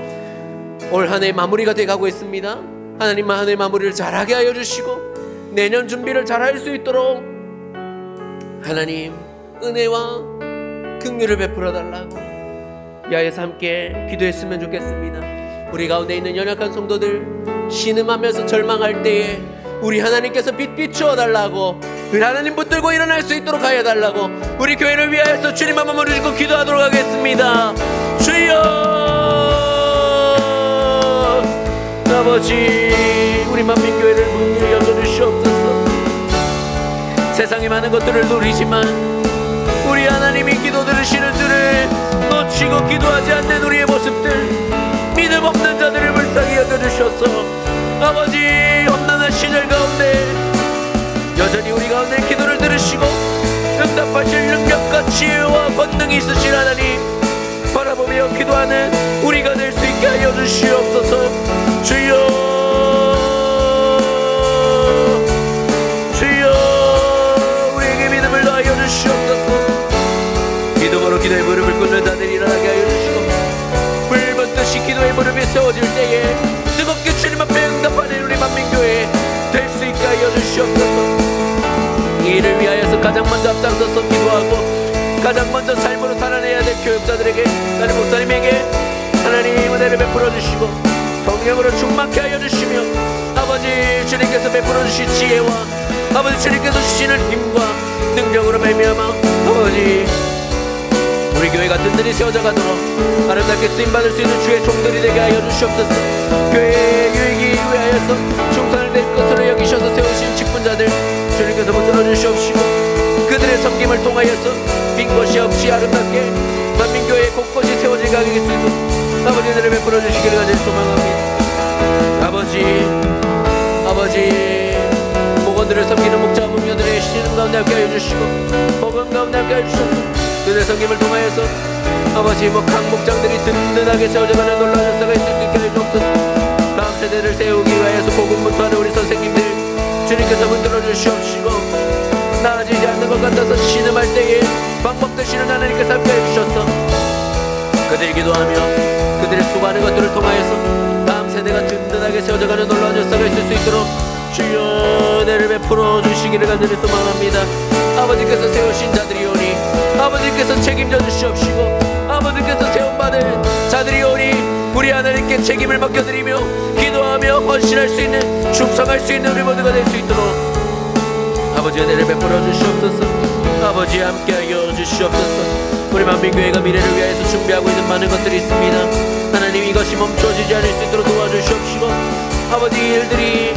올 한 해 마무리가 돼가고 있습니다. 하나님, 한 해 마무리를 잘하게 하여 주시고 내년 준비를 잘할 수 있도록 하나님 은혜와 긍휼을 베풀어 달라고 야에서 함께 기도했으면 좋겠습니다. 우리 가운데 있는 연약한 성도들 신음하면서 절망할 때에 우리 하나님께서 빛 비추어 달라고, 우리 하나님 붙들고 일어날 수 있도록 하여 달라고 우리 교회를 위하여서 주님 한번 부르시고 기도하도록 하겠습니다. 주여, 아버지, 우리 만민교회를 문을 열어주시옵소서. 세상의 많은 것들을 누리지만 우리 하나님이 기도 들으시는 줄을 놓치고 기도하지 않는 우리의 모습들, 믿음 없는 자들을 불쌍히 여겨주셔서 아버지, 험난한 시절 가운데 여전히 우리 가운데 기도를 들으시고 응답하실 능력과 지혜와 권능이 있으신 하나님 바라보며 기도하는 우리가 될 수 있게 하여 주시옵소서. 주여, 주여, 우리에게 믿음을 더하여 주시옵소서. 믿음으로 기도의 무릎을 꿇는 자들이 일어나게 하여 주시고, 붉은 뜻이 기도의 무릎이 세워질 때에 뜨겁게 주님 앞에 응답하는 우리 만민교회 될 수 있게 하여 주시옵소서. 이 일을 위하여서 가장 먼저 앞장서서 기도하고 가장 먼저 삶으로 살아내야 될 교육자들에게, 나는 목사님에게 하나님 은혜를 베풀어 주시고 성령으로 충만케 하여 주시며, 아버지 주님께서 베풀어 주신 지혜와 아버지 주님께서 주시는 힘과 능력으로 말미암아 아버지 우리 교회가 든든히 세워져 가도록 아름답게 쓰임받을 수 있는 주의 종들이 되게 하여 주시옵소서. 교회의 유익이 위하여서 충성을 낼 것으로 여기셔서 세우신 직분자들 주님께서 붙들어 주시옵시고, 그들의 섬김을 통하여서 빈 곳이 없이 아름답게 만민교회 곳곳이 세워질 가게 있으고 아버지들을 베풀어 주시기를 간절히 소망합니다. 아버지 목원들을 섬기는 목자와 목녀들의 신음 가운데 함께 하여 주시고 복음 가운데 함께 하여 주셔서 그들의 섬김을 통하여서 아버지 각 목장들이 든든하게 세워져가는 놀라운 역사가 있을 수 있게 하여 주옵소서. 다음 세대를 세우기 위하여서 복음 분투하는 우리 선생님들 주님께서 붙들어 주시옵시고, 나아지지 않는 것 같아서 신음할 때에 방법 되시는 하나님께서 함께 해주셔서 그들이 기도하며 그들의 수고하는 것들을 통하여서 다음 세대가 든든하게 세워져가는 놀라운 역사가 있을 수 있도록 주여 은혜를 베풀어 주시기를 간절히 소망합니다. 아버지께서 세우신 자들이 오니 아버지께서 책임져 주시옵시고, 아버지께서 세움받은 자들이 오니 우리 하나님께 책임을 맡겨드리며 기도하며 헌신할 수 있는, 충성할 수 있는 우리 모두가 될 수 있도록 아버지 은혜를 베풀어 주시옵소서. 아버지 함께하여 주시옵소서. 우리 만민교회가 미래를 위하여서 준비하고 있는 많은 것들이 있습니다. 하나님 이것이 멈춰지지 않을 수 있도록 도와주시옵시고, 아버지 일들이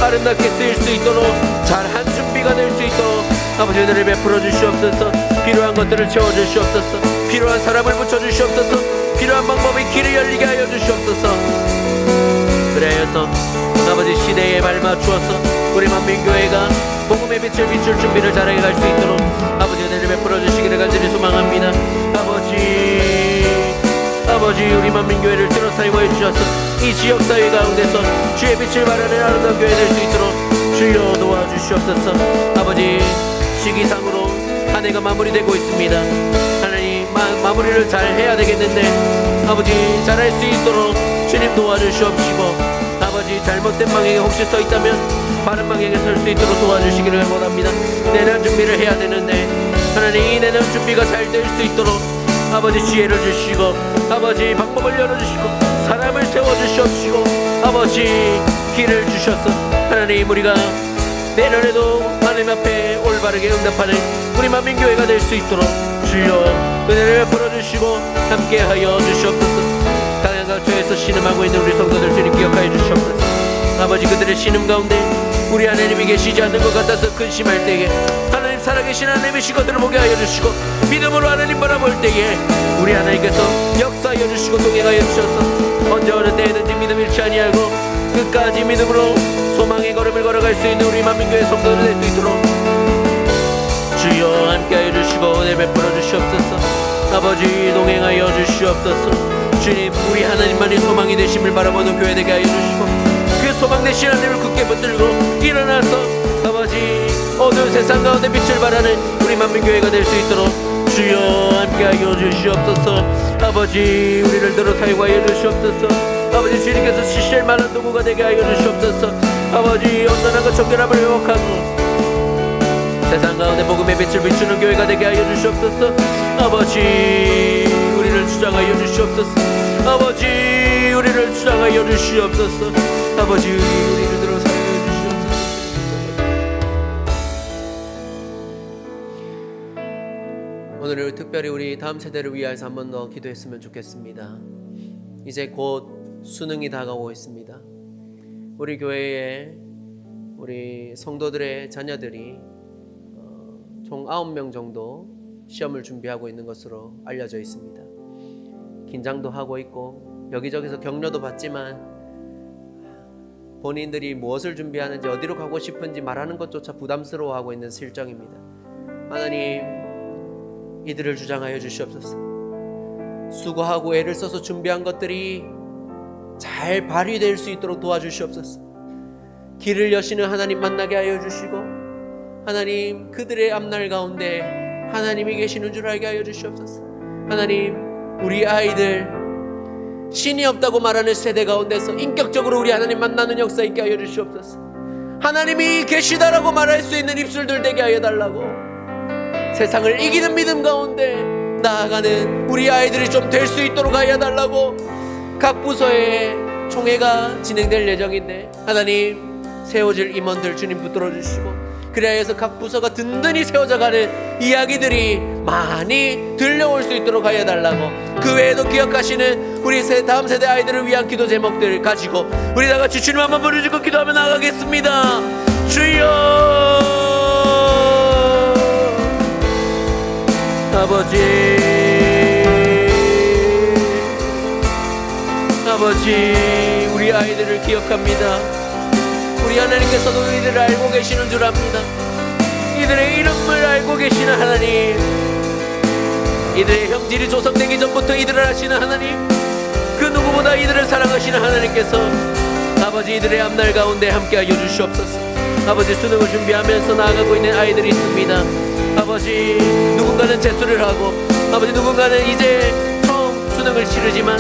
아름답게 쓰일 수 있도록 잘한 준비가 될 수 있도록 아버지 은혜를 베풀어 주시옵소서. 필요한 것들을 채워주시옵소서. 필요한 사람을 붙여주시옵소서. 필요한 방법의 길을 열리게 하여 주시옵소서. 그래서 아버지 시대에 발맞추어서 우리 만민교회가 복음의 빛을 비출 준비를 잘하게 갈 수 있도록 아버지 은혜를 베풀어 주시기를 간절히 소망합니다. 아버지 우리 만민교회를 들어 사용하여 주셔서 이 지역사회 가운데서 주의 빛을 발하는 아름다운 교회 될 수 있도록 주여 도와주시옵소서. 아버지 시기상으로 한 해가 마무리되고 있습니다. 하나님 마무리를 잘 해야 되겠는데 아버지 잘할 수 있도록 주님 도와주시옵시고 아버지 잘못된 방향에 혹시 서 있다면 바른 방향에 설 수 있도록 도와주시기를 원합니다. 내년 준비를 해야 되는데 하나님 이 내년 준비가 잘 될 수 있도록 아버지 지혜를 주시고 아버지 방법을 열어주시고 사람을 세워주시옵시고 아버지 길을 주셔서 하나님 우리가 내년에도 하나님 앞에 올바르게 응답하는 우리 만민교회가 될 수 있도록 주여 은혜를 베풀어 주시고 함께하여 주시옵소서. 강한 강처에서 신음하고 있는 우리 성도들 주님 기억하여 주시옵소서. 아버지 그들의 신음 가운데 우리 하나님이 계시지 않는 것 같아서 근심할 때에 하나님 살아계신 하나님이신 것들을 보게 하여 주시고 믿음으로 하나님 바라볼 때에 우리 하나님께서 역사하여 주시고 동행하여 주셔서 언제 어느 때에든지 믿음 잃지 아니하고 끝까지 믿음으로 소망의 걸음을 걸어갈 수 있는 우리 만민교회 성도들 될 수 있도록 주여 함께하여 주시고 은혜 베풀어 주시옵소서. 아버지 동행하여 주시옵소서. 주님 우리 하나님만이 소망이 되심을 바라보는 교회 되게 하여 주시고 그 소망 되신 하나님을 굳게 붙들고 일어나서 아버지 어두운 세상 가운데 빛을 발하는 우리 만민교회가 될 수 있도록 주여 함께하여 주시옵소서. 아버지 우리를 들어 사용하여 주시옵소서. 아버지 주님께서 지실 만한 도구가 되게 하여 주시옵소서. 아버지 온전함과 정결함을 회복하고 세상 가운데 복음의 빛을 비추는 교회가 되게 하여 주시옵소서. 아버지 우리를 주장하여 주시옵소서. 아버지 우리를 주장하여 주시옵소서. 아버지 우리를 들어 사용하여 주시옵소서. 오늘 특별히 우리 다음 세대를 위하여서 한 번 더 기도했으면 좋겠습니다. 이제 곧 수능이 다가오고 있습니다. 우리 교회에 우리 성도들의 자녀들이 총 9명 정도 시험을 준비하고 있는 것으로 알려져 있습니다. 긴장도 하고 있고 여기저기서 격려도 받지만 본인들이 무엇을 준비하는지 어디로 가고 싶은지 말하는 것조차 부담스러워하고 있는 실정입니다. 하나님 이들을 주장하여 주시옵소서. 수고하고 애를 써서 준비한 것들이 잘 발휘될 수 있도록 도와주시옵소서. 길을 여시는 하나님 만나게 하여 주시고 하나님 그들의 앞날 가운데 하나님이 계시는 줄 알게 하여 주시옵소서. 하나님 우리 아이들 신이 없다고 말하는 세대 가운데서 인격적으로 우리 하나님 만나는 역사 있게 하여 주시옵소서. 하나님이 계시다라고 말할 수 있는 입술들 되게 하여 달라고 세상을 이기는 믿음 가운데 나아가는 우리 아이들이 좀 될 수 있도록 하여 달라고 각 부서에 총회가 진행될 예정인데 하나님 세워질 임원들 주님 붙들어 주시고 그래야해서 각 부서가 든든히 세워져가는 이야기들이 많이 들려올 수 있도록 하여 달라고 그 외에도 기억하시는 우리 다음 세대 아이들을 위한 기도 제목들을 가지고 우리 다같이 주님 한번 부르짖고 기도하며 나가겠습니다. 주여 아버지 우리 아이들을 기억합니다. 우리 하나님께서도 이들을 알고 계시는 줄 압니다. 이들의 이름을 알고 계시는 하나님, 이들의 형질이 조성되기 전부터 이들을 아시는 하나님, 그 누구보다 이들을 사랑하시는 하나님께서 아버지 이들의 앞날 가운데 함께하여 주시옵소서. 아버지 수능을 준비하면서 나아가고 있는 아이들이 있습니다. 아버지 누군가는 재수를 하고 아버지 누군가는 이제 처음 수능을 치르지만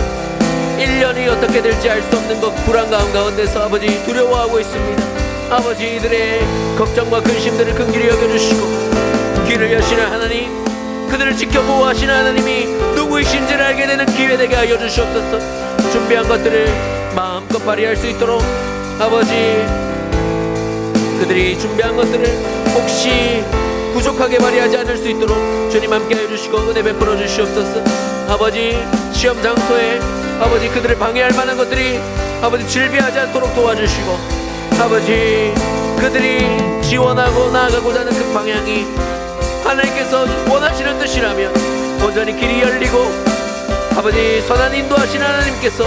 1년이 어떻게 될지 알 수 없는 것 불안감 가운데서 아버지 두려워하고 있습니다. 아버지 이들의 걱정과 근심들을 긍휼히 여겨주시고 귀를 여시는 하나님, 그들을 지켜보호하시는 하나님이 누구이신지를 알게 되는 기회 되게 하여 주시옵소서. 준비한 것들을 마음껏 발휘할 수 있도록 아버지 그들이 준비한 것들을 혹시 부족하게 발휘하지 않을 수 있도록 주님 함께 해주시고 은혜 베풀어 주시옵소서. 아버지 시험 장소에 아버지 그들을 방해할 만한 것들이 아버지 질비하지 않도록 도와주시고 아버지 그들이 지원하고 나아가고자 하는 그 방향이 하나님께서 원하시는 뜻이라면 온전히 길이 열리고 아버지 선한 인도하시는 하나님께서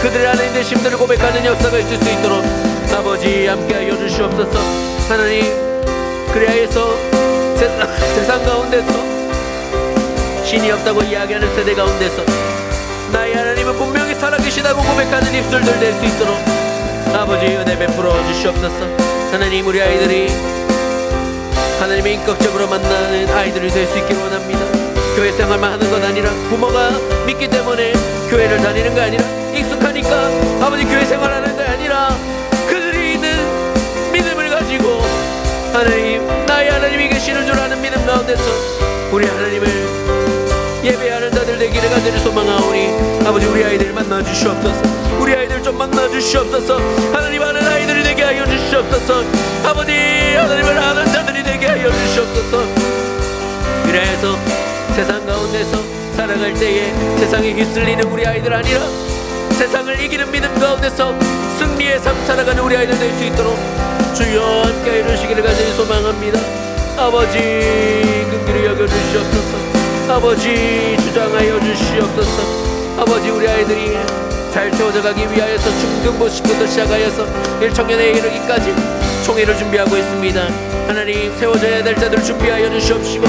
그들의 하나님 되심들을 고백하는 역사가 있을 수 있도록 아버지 함께하여 주시옵소서. 하나님 그리하여서 세상 가운데서 신이 없다고 이야기하는 세대 가운데서 나의 하나님은 분명히 살아계시다고 고백하는 입술들 될 수 있도록 아버지 은혜 베풀어 주시옵소서. 하나님 우리 아이들이 하나님의 인격적으로 만나는 아이들이 될 수 있기를 원합니다. 교회 생활만 하는 건 아니라 부모가 믿기 때문에 교회를 다니는 게 아니라 익숙하니까 아버지 교회 생활하는 게 아니라 그들이 있는 믿음을 가지고 하나님 나의 하나님이 계시는 줄 아는 믿음 가운데서 우리 하나님을 예배하는 자들 되기를 간절히 소망하오니 아버지 우리 아이들 만나 주시옵소서. 우리 아이들 좀 만나 주시옵소서. 하나님 아는 아이들이 되게 하여 주시옵소서. 아버지 하나님을 아는 자들이 되게 하여 주시옵소서. 그래서 세상 가운데서 살아갈 때에 세상에 휩쓸리는 우리 아이들 아니라 세상을 이기는 믿음 가운데서 승리의 삶 살아가는 우리 아이들 될 수 있도록 주여 함께 해주시기를 간절히 소망합니다. 아버지 긍휼히 여겨주시옵소서. 아버지 주장하여 주시옵소서. 아버지 우리 아이들이 잘 세워져 가기 위하여서 중등부식부터 시작하여서 1청년에 이르기까지 총회를 준비하고 있습니다. 하나님 세워져야 될 자들 준비하여 주시옵시고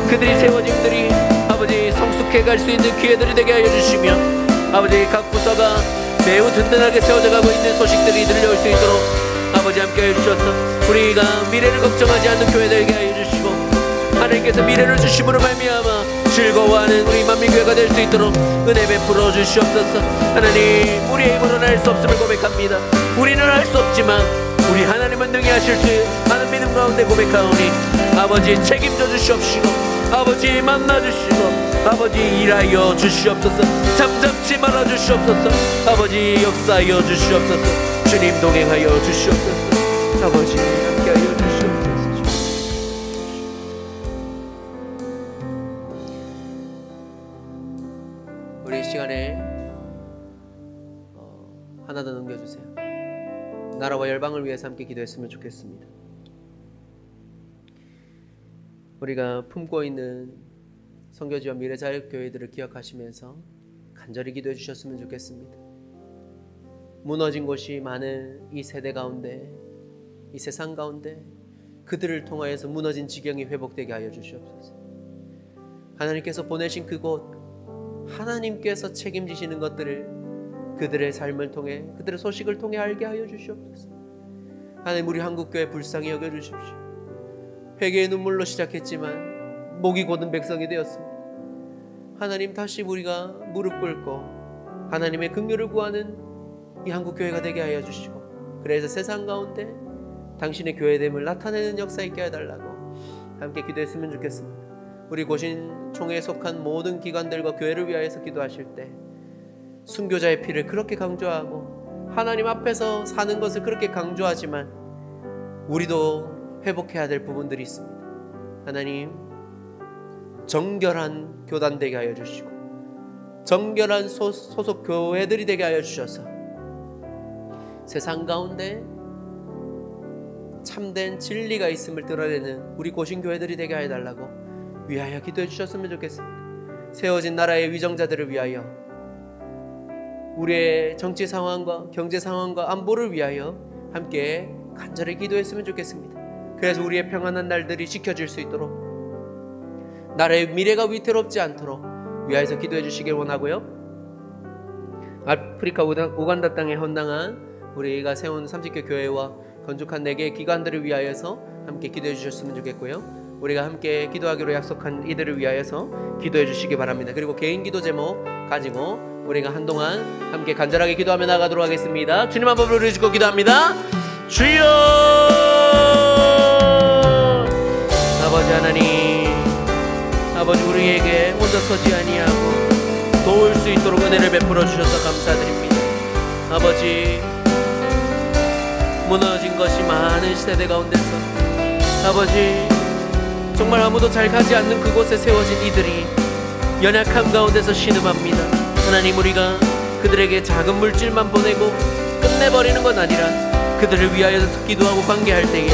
그들이 세워짐들이 아버지 성숙해 갈 수 있는 기회들이 되게 하여 주시며 아버지 각 부서가 매우 든든하게 세워져 가고 있는 소식들이 들려올 수 있도록 아버지 함께 해주셔서 우리가 미래를 걱정하지 않는 교회 되게 하여 주시고 하나님께서 미래를 주심으로 말미암아 즐거워하는 우리 만민교회가 될 수 있도록 은혜 베풀어 주시옵소서. 하나님 우리의 힘으로는 할 수 없음을 고백합니다. 우리는 할 수 없지만 우리 하나님은 능히 하실 수 하는 믿음 가운데 고백하오니 아버지 책임져 주시옵시고 아버지 만나 주시고 아버지 일하여 주시옵소서. 잠잠치 말아 주시옵소서. 아버지 역사하여 주시옵소서. 주님 동행하여 주시옵소서. 아버지 함께하여 주시옵소서. 우리 이 시간에 하나 더 넘겨주세요. 나라와 열방을 위해서 함께 기도했으면 좋겠습니다. 우리가 품고 있는 선교지와 미래자유교회들을 기억하시면서 간절히 기도해 주셨으면 좋겠습니다. 무너진 곳이 많은 이 세대 가운데 이 세상 가운데 그들을 통하여서 무너진 지경이 회복되게 하여 주시옵소서. 하나님께서 보내신 그곳 하나님께서 책임지시는 것들을 그들의 삶을 통해 그들의 소식을 통해 알게 하여 주시옵소서. 하나님 우리 한국교회 불쌍히 여겨주십시오. 회개의 눈물로 시작했지만 목이 곧은 백성이 되었습니다. 하나님 다시 우리가 무릎 꿇고 하나님의 긍휼을 구하는 이 한국교회가 되게 하여 주시고 그래서 세상 가운데 당신의 교회됨을 나타내는 역사 있게 해달라고 함께 기도했으면 좋겠습니다. 우리 고신총회에 속한 모든 기관들과 교회를 위하여서 기도하실 때 순교자의 피를 그렇게 강조하고 하나님 앞에서 사는 것을 그렇게 강조하지만 우리도 회복해야 될 부분들이 있습니다. 하나님 정결한 교단 되게 하여 주시고 정결한 소속 교회들이 되게 하여 주셔서 세상 가운데 참된 진리가 있음을 드러내는 우리 고신교회들이 되게 해달라고 위하여 기도해 주셨으면 좋겠습니다. 세워진 나라의 위정자들을 위하여 우리의 정치 상황과 경제 상황과 안보를 위하여 함께 간절히 기도했으면 좋겠습니다. 그래서 우리의 평안한 날들이 지켜질 수 있도록 나라의 미래가 위태롭지 않도록 위하여서 기도해 주시길 원하고요. 아프리카 우간다 땅에 헌당한 우리가 세운 삼직교 교회와 건축한 4개의 기관들을 위하여서 함께 기도해 주셨으면 좋겠고요. 우리가 함께 기도하기로 약속한 이들을 위하여서 기도해 주시기 바랍니다. 그리고 개인 기도 제목 가지고 우리가 한동안 함께 간절하게 기도하며 나가도록 하겠습니다. 주님 한 번 부르시고 기도합니다. 주여 아버지 하나님 아버지 우리에게 혼자 서지 아니하고 도울 수 있도록 은혜를 베풀어 주셔서 감사드립니다. 아버지 무너진 것이 많은 시대 가운데서 아버지 정말 아무도 잘 가지 않는 그곳에 세워진 이들이 연약함 가운데서 신음합니다. 하나님 우리가 그들에게 작은 물질만 보내고 끝내버리는 건 아니라 그들을 위하여서 기도하고 관계할 때에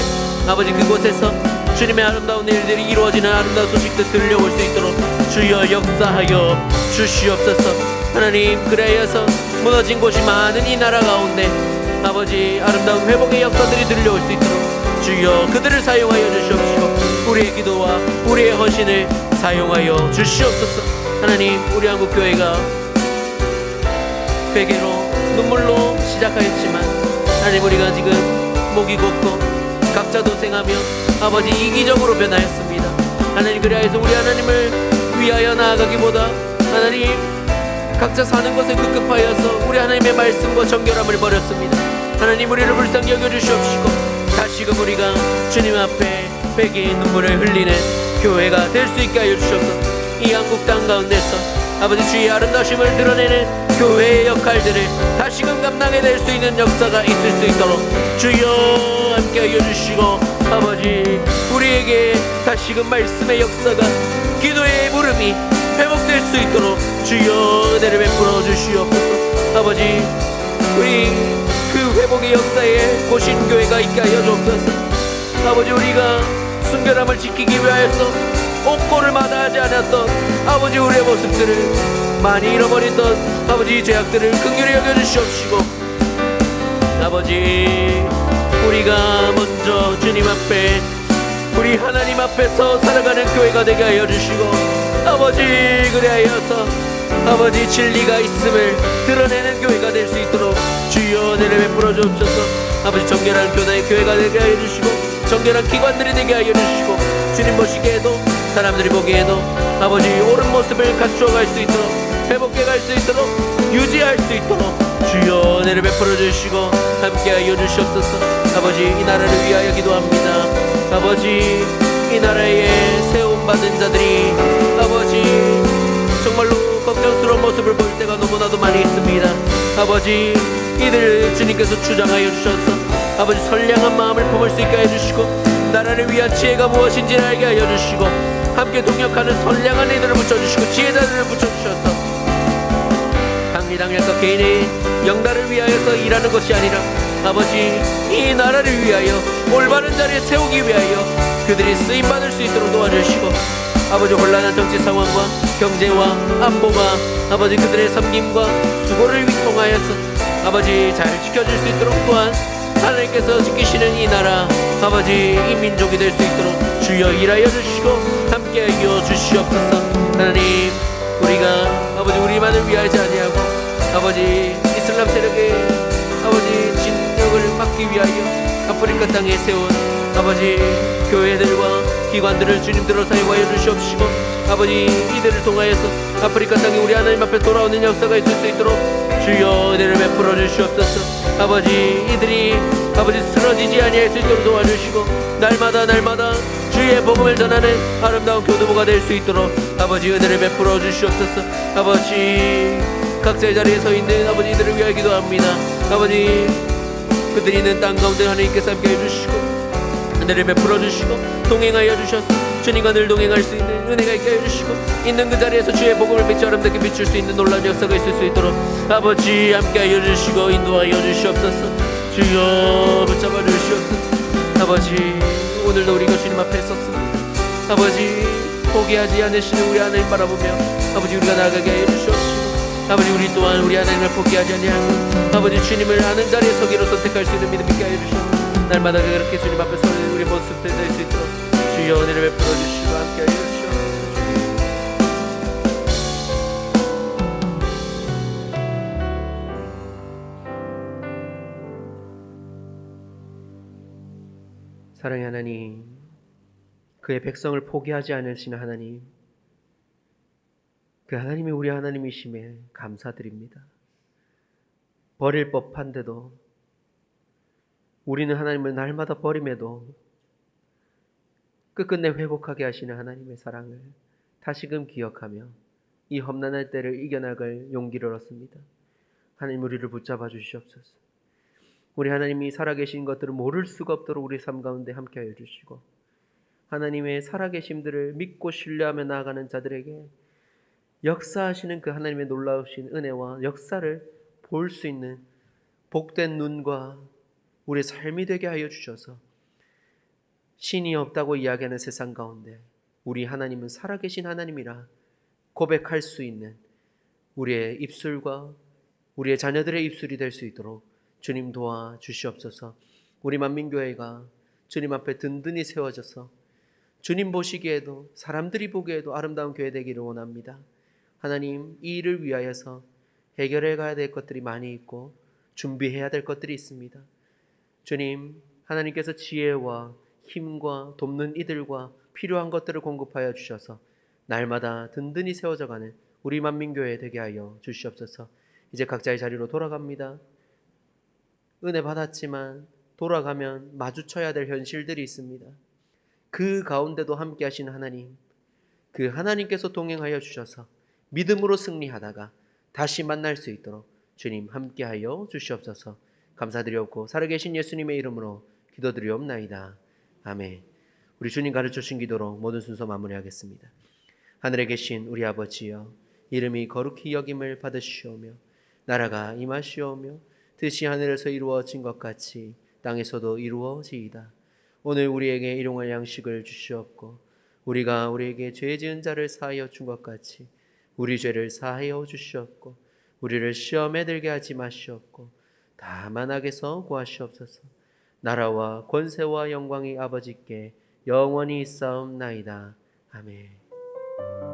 아버지 그곳에서 주님의 아름다운 일들이 이루어지는 아름다운 소식도 들려올 수 있도록 주여 역사하여 주시옵소서. 하나님 그래여서 무너진 곳이 많은 이 나라 가운데 아버지 아름다운 회복의 역사들이 들려올 수 있도록 주여 그들을 사용하여 주시옵시고 우리의 기도와 우리의 헌신을 사용하여 주시옵소서. 하나님, 우리 한국교회가 회개로 눈물로 시작하였지만 하나님, 우리가 지금 목이 곧고 각자 도생하며 아버지 이기적으로 변하였습니다. 하나님, 그리하여서 우리 하나님을 위하여 나아가기보다 하나님 각자 사는 것에 급급하여서 우리 하나님의 말씀과 정결함을 버렸습니다. 하나님, 우리를 불쌍히 여겨주시옵시고 다시금 우리가 주님 앞에 회개의 눈물을 흘리는 교회가 될 수 있게 하여 주셔서 이 한국 땅 가운데서 아버지 주의 아름다우심을 드러내는 교회의 역할들을 다시금 감당해 낼 수 있는 역사가 있을 수 있도록 주여 함께 하여 주시고 아버지 우리에게 다시금 말씀의 역사가 기도의 물음이 회복될 수 있도록 주여 은혜를 베풀어 주시옵소서. 아버지 우리 그 회복의 역사에 고신 교회가 있게 하여 주옵소서. 아버지 우리가 순결함을 지키기 위하여서 옥고를 마다하지 않았던 아버지 우리의 모습들을 많이 잃어버렸던 아버지 죄악들을 긍휼히 여겨주시옵시고 아버지 우리가 먼저 주님 앞에 우리 하나님 앞에서 살아가는 교회가 되게 하여 주시고 아버지 그리하여서 아버지 진리가 있음을 드러내는 교회가 될 수 있도록 주여 은혜를 베풀어 주옵소서. 아버지 정결한 교회가 되게 하여 주시고 정결한 기관들이 되게 하여 주시고 주님 보시기에도 사람들이 보기에도 아버지 옳은 모습을 갖추어 갈 수 있도록 회복해 갈 수 있도록 유지할 수 있도록 주여 은혜를 베풀어 주시고 함께 하여 주시옵소서. 아버지 이 나라를 위하여 기도합니다. 아버지 이 나라에 세움받은 자들이 아버지 정말로 걱정스러운 모습을 볼 때가 너무나도 많이 있습니다. 아버지 이들 주님께서 주장하여 주셔서 아버지 선량한 마음을 품을 수 있게 해주시고 나라를 위한 지혜가 무엇인지를 알게 하여 주시고 함께 동역하는 선량한 이들을 붙여주시고 지혜자들을 붙여주셔서 당리당략과 개인의 영달을 위하여서 일하는 것이 아니라 아버지 이 나라를 위하여 올바른 자리에 세우기 위하여 그들이 쓰임받을 수 있도록 도와주시고 아버지 혼란한 정치 상황과 경제와 안보가 아버지 그들의 섬김과 수고를 통하여서 아버지 잘 지켜줄 수 있도록 또한 하나님께서 지키시는 이 나라 아버지 이 민족이 될 수 있도록 주여 일하여 주시고 함께하여 주시옵소서. 하나님 우리가 아버지 우리만을 위하지 아니하고 아버지 이슬람 세력의 아버지 진영을 막기 위하여 아프리카 땅에 세운 아버지 교회들과 기관들을 주님들로 사용하여 주시옵시고 아버지 이들을 통하여서 아프리카 땅에 우리 하나님 앞에 돌아오는 역사가 있을 수 있도록 주여 은혜를 베풀어 주시옵소서. 아버지 이들이 아버지 쓰러지지 아니할 수 있도록 도와주시고 날마다 주의 복음을 전하는 아름다운 교도보가 될 수 있도록 아버지 은혜를 베풀어 주시옵소서. 아버지 각자의 자리에 서 있는 아버지들을 위하여 기도합니다. 아버지 그들이 있는 땅 가운데 하나님께서 함께 해주시고 은혜를 베풀어 주시고 동행하여 주셔서 주님과 늘 동행할 수 있는 은혜가 있게 해주시고 있는 그 자리에서 주의 복음을 빛이 아름답게 비출 수 있는 놀라운 역사가 있을 수 있도록 아버지 함께하여 주시고 인도하여 주시옵소서. 주여 붙잡아 주시옵소서. 아버지 오늘도 우리가 주님 앞에 섰습니다. 아버지 포기하지 않으시는 우리 하나님 바라보며 아버지 우리가 나아가게 하여 주시옵시고 아버지 우리 또한 우리 하나님을 포기하지 아니하고 아버지 주님을 아는 자리에 서기로 선택할 수 있는 믿음 있게 하여 주시옵소서. 날마다 그렇게 주님 앞에 서는 우리 모습 될 수 있도록 주여 은혜를 베풀어 주시고 함께 하여 주시옵소서. 사랑의 하나님, 그의 백성을 포기하지 않으시는 하나님, 그 하나님이 우리 하나님이심에 감사드립니다. 버릴 법한데도 우리는 하나님을 날마다 버림에도 끝끝내 회복하게 하시는 하나님의 사랑을 다시금 기억하며 이 험난할 때를 이겨나갈 용기를 얻습니다. 하나님 우리를 붙잡아 주시옵소서. 우리 하나님이 살아계신 것들을 모를 수가 없도록 우리 삶 가운데 함께하여 주시고 하나님의 살아계심들을 믿고 신뢰하며 나아가는 자들에게 역사하시는 그 하나님의 놀라우신 은혜와 역사를 볼 수 있는 복된 눈과 우리의 삶이 되게 하여 주셔서 신이 없다고 이야기하는 세상 가운데 우리 하나님은 살아계신 하나님이라 고백할 수 있는 우리의 입술과 우리의 자녀들의 입술이 될 수 있도록 주님 도와 주시옵소서. 우리 만민교회가 주님 앞에 든든히 세워져서 주님 보시기에도 사람들이 보기에도 아름다운 교회 되기를 원합니다. 하나님, 이 일을 위하여서 해결해 가야 될 것들이 많이 있고 준비해야 될 것들이 있습니다. 주님, 하나님께서 지혜와 힘과 돕는 이들과 필요한 것들을 공급하여 주셔서 날마다 든든히 세워져가는 우리 만민교회 되게 하여 주시옵소서. 이제 각자의 자리로 돌아갑니다. 은혜 받았지만 돌아가면 마주쳐야 될 현실들이 있습니다. 그 가운데도 함께 하신 하나님, 그 하나님께서 동행하여 주셔서 믿음으로 승리하다가 다시 만날 수 있도록 주님 함께하여 주시옵소서. 감사드리옵고 살아계신 예수님의 이름으로 기도드리옵나이다. 아멘. 우리 주님 가르쳐 주신 기도로 모든 순서 마무리하겠습니다. 하늘에 계신 우리 아버지여, 이름이 거룩히 여김을 받으시오며 나라가 임하시오며 뜻이 하늘에서 이루어진 것 같이 땅에서도 이루어지이다. 오늘 우리에게 일용할 양식을 주시옵고 우리가 우리에게 죄 지은 자를 사하여 준 것 같이 우리 죄를 사하여 주시옵고 우리를 시험에 들게 하지 마시옵고 다만 악에서 구하시옵소서. 나라와 권세와 영광이 아버지께 영원히 있사옵나이다. 아멘.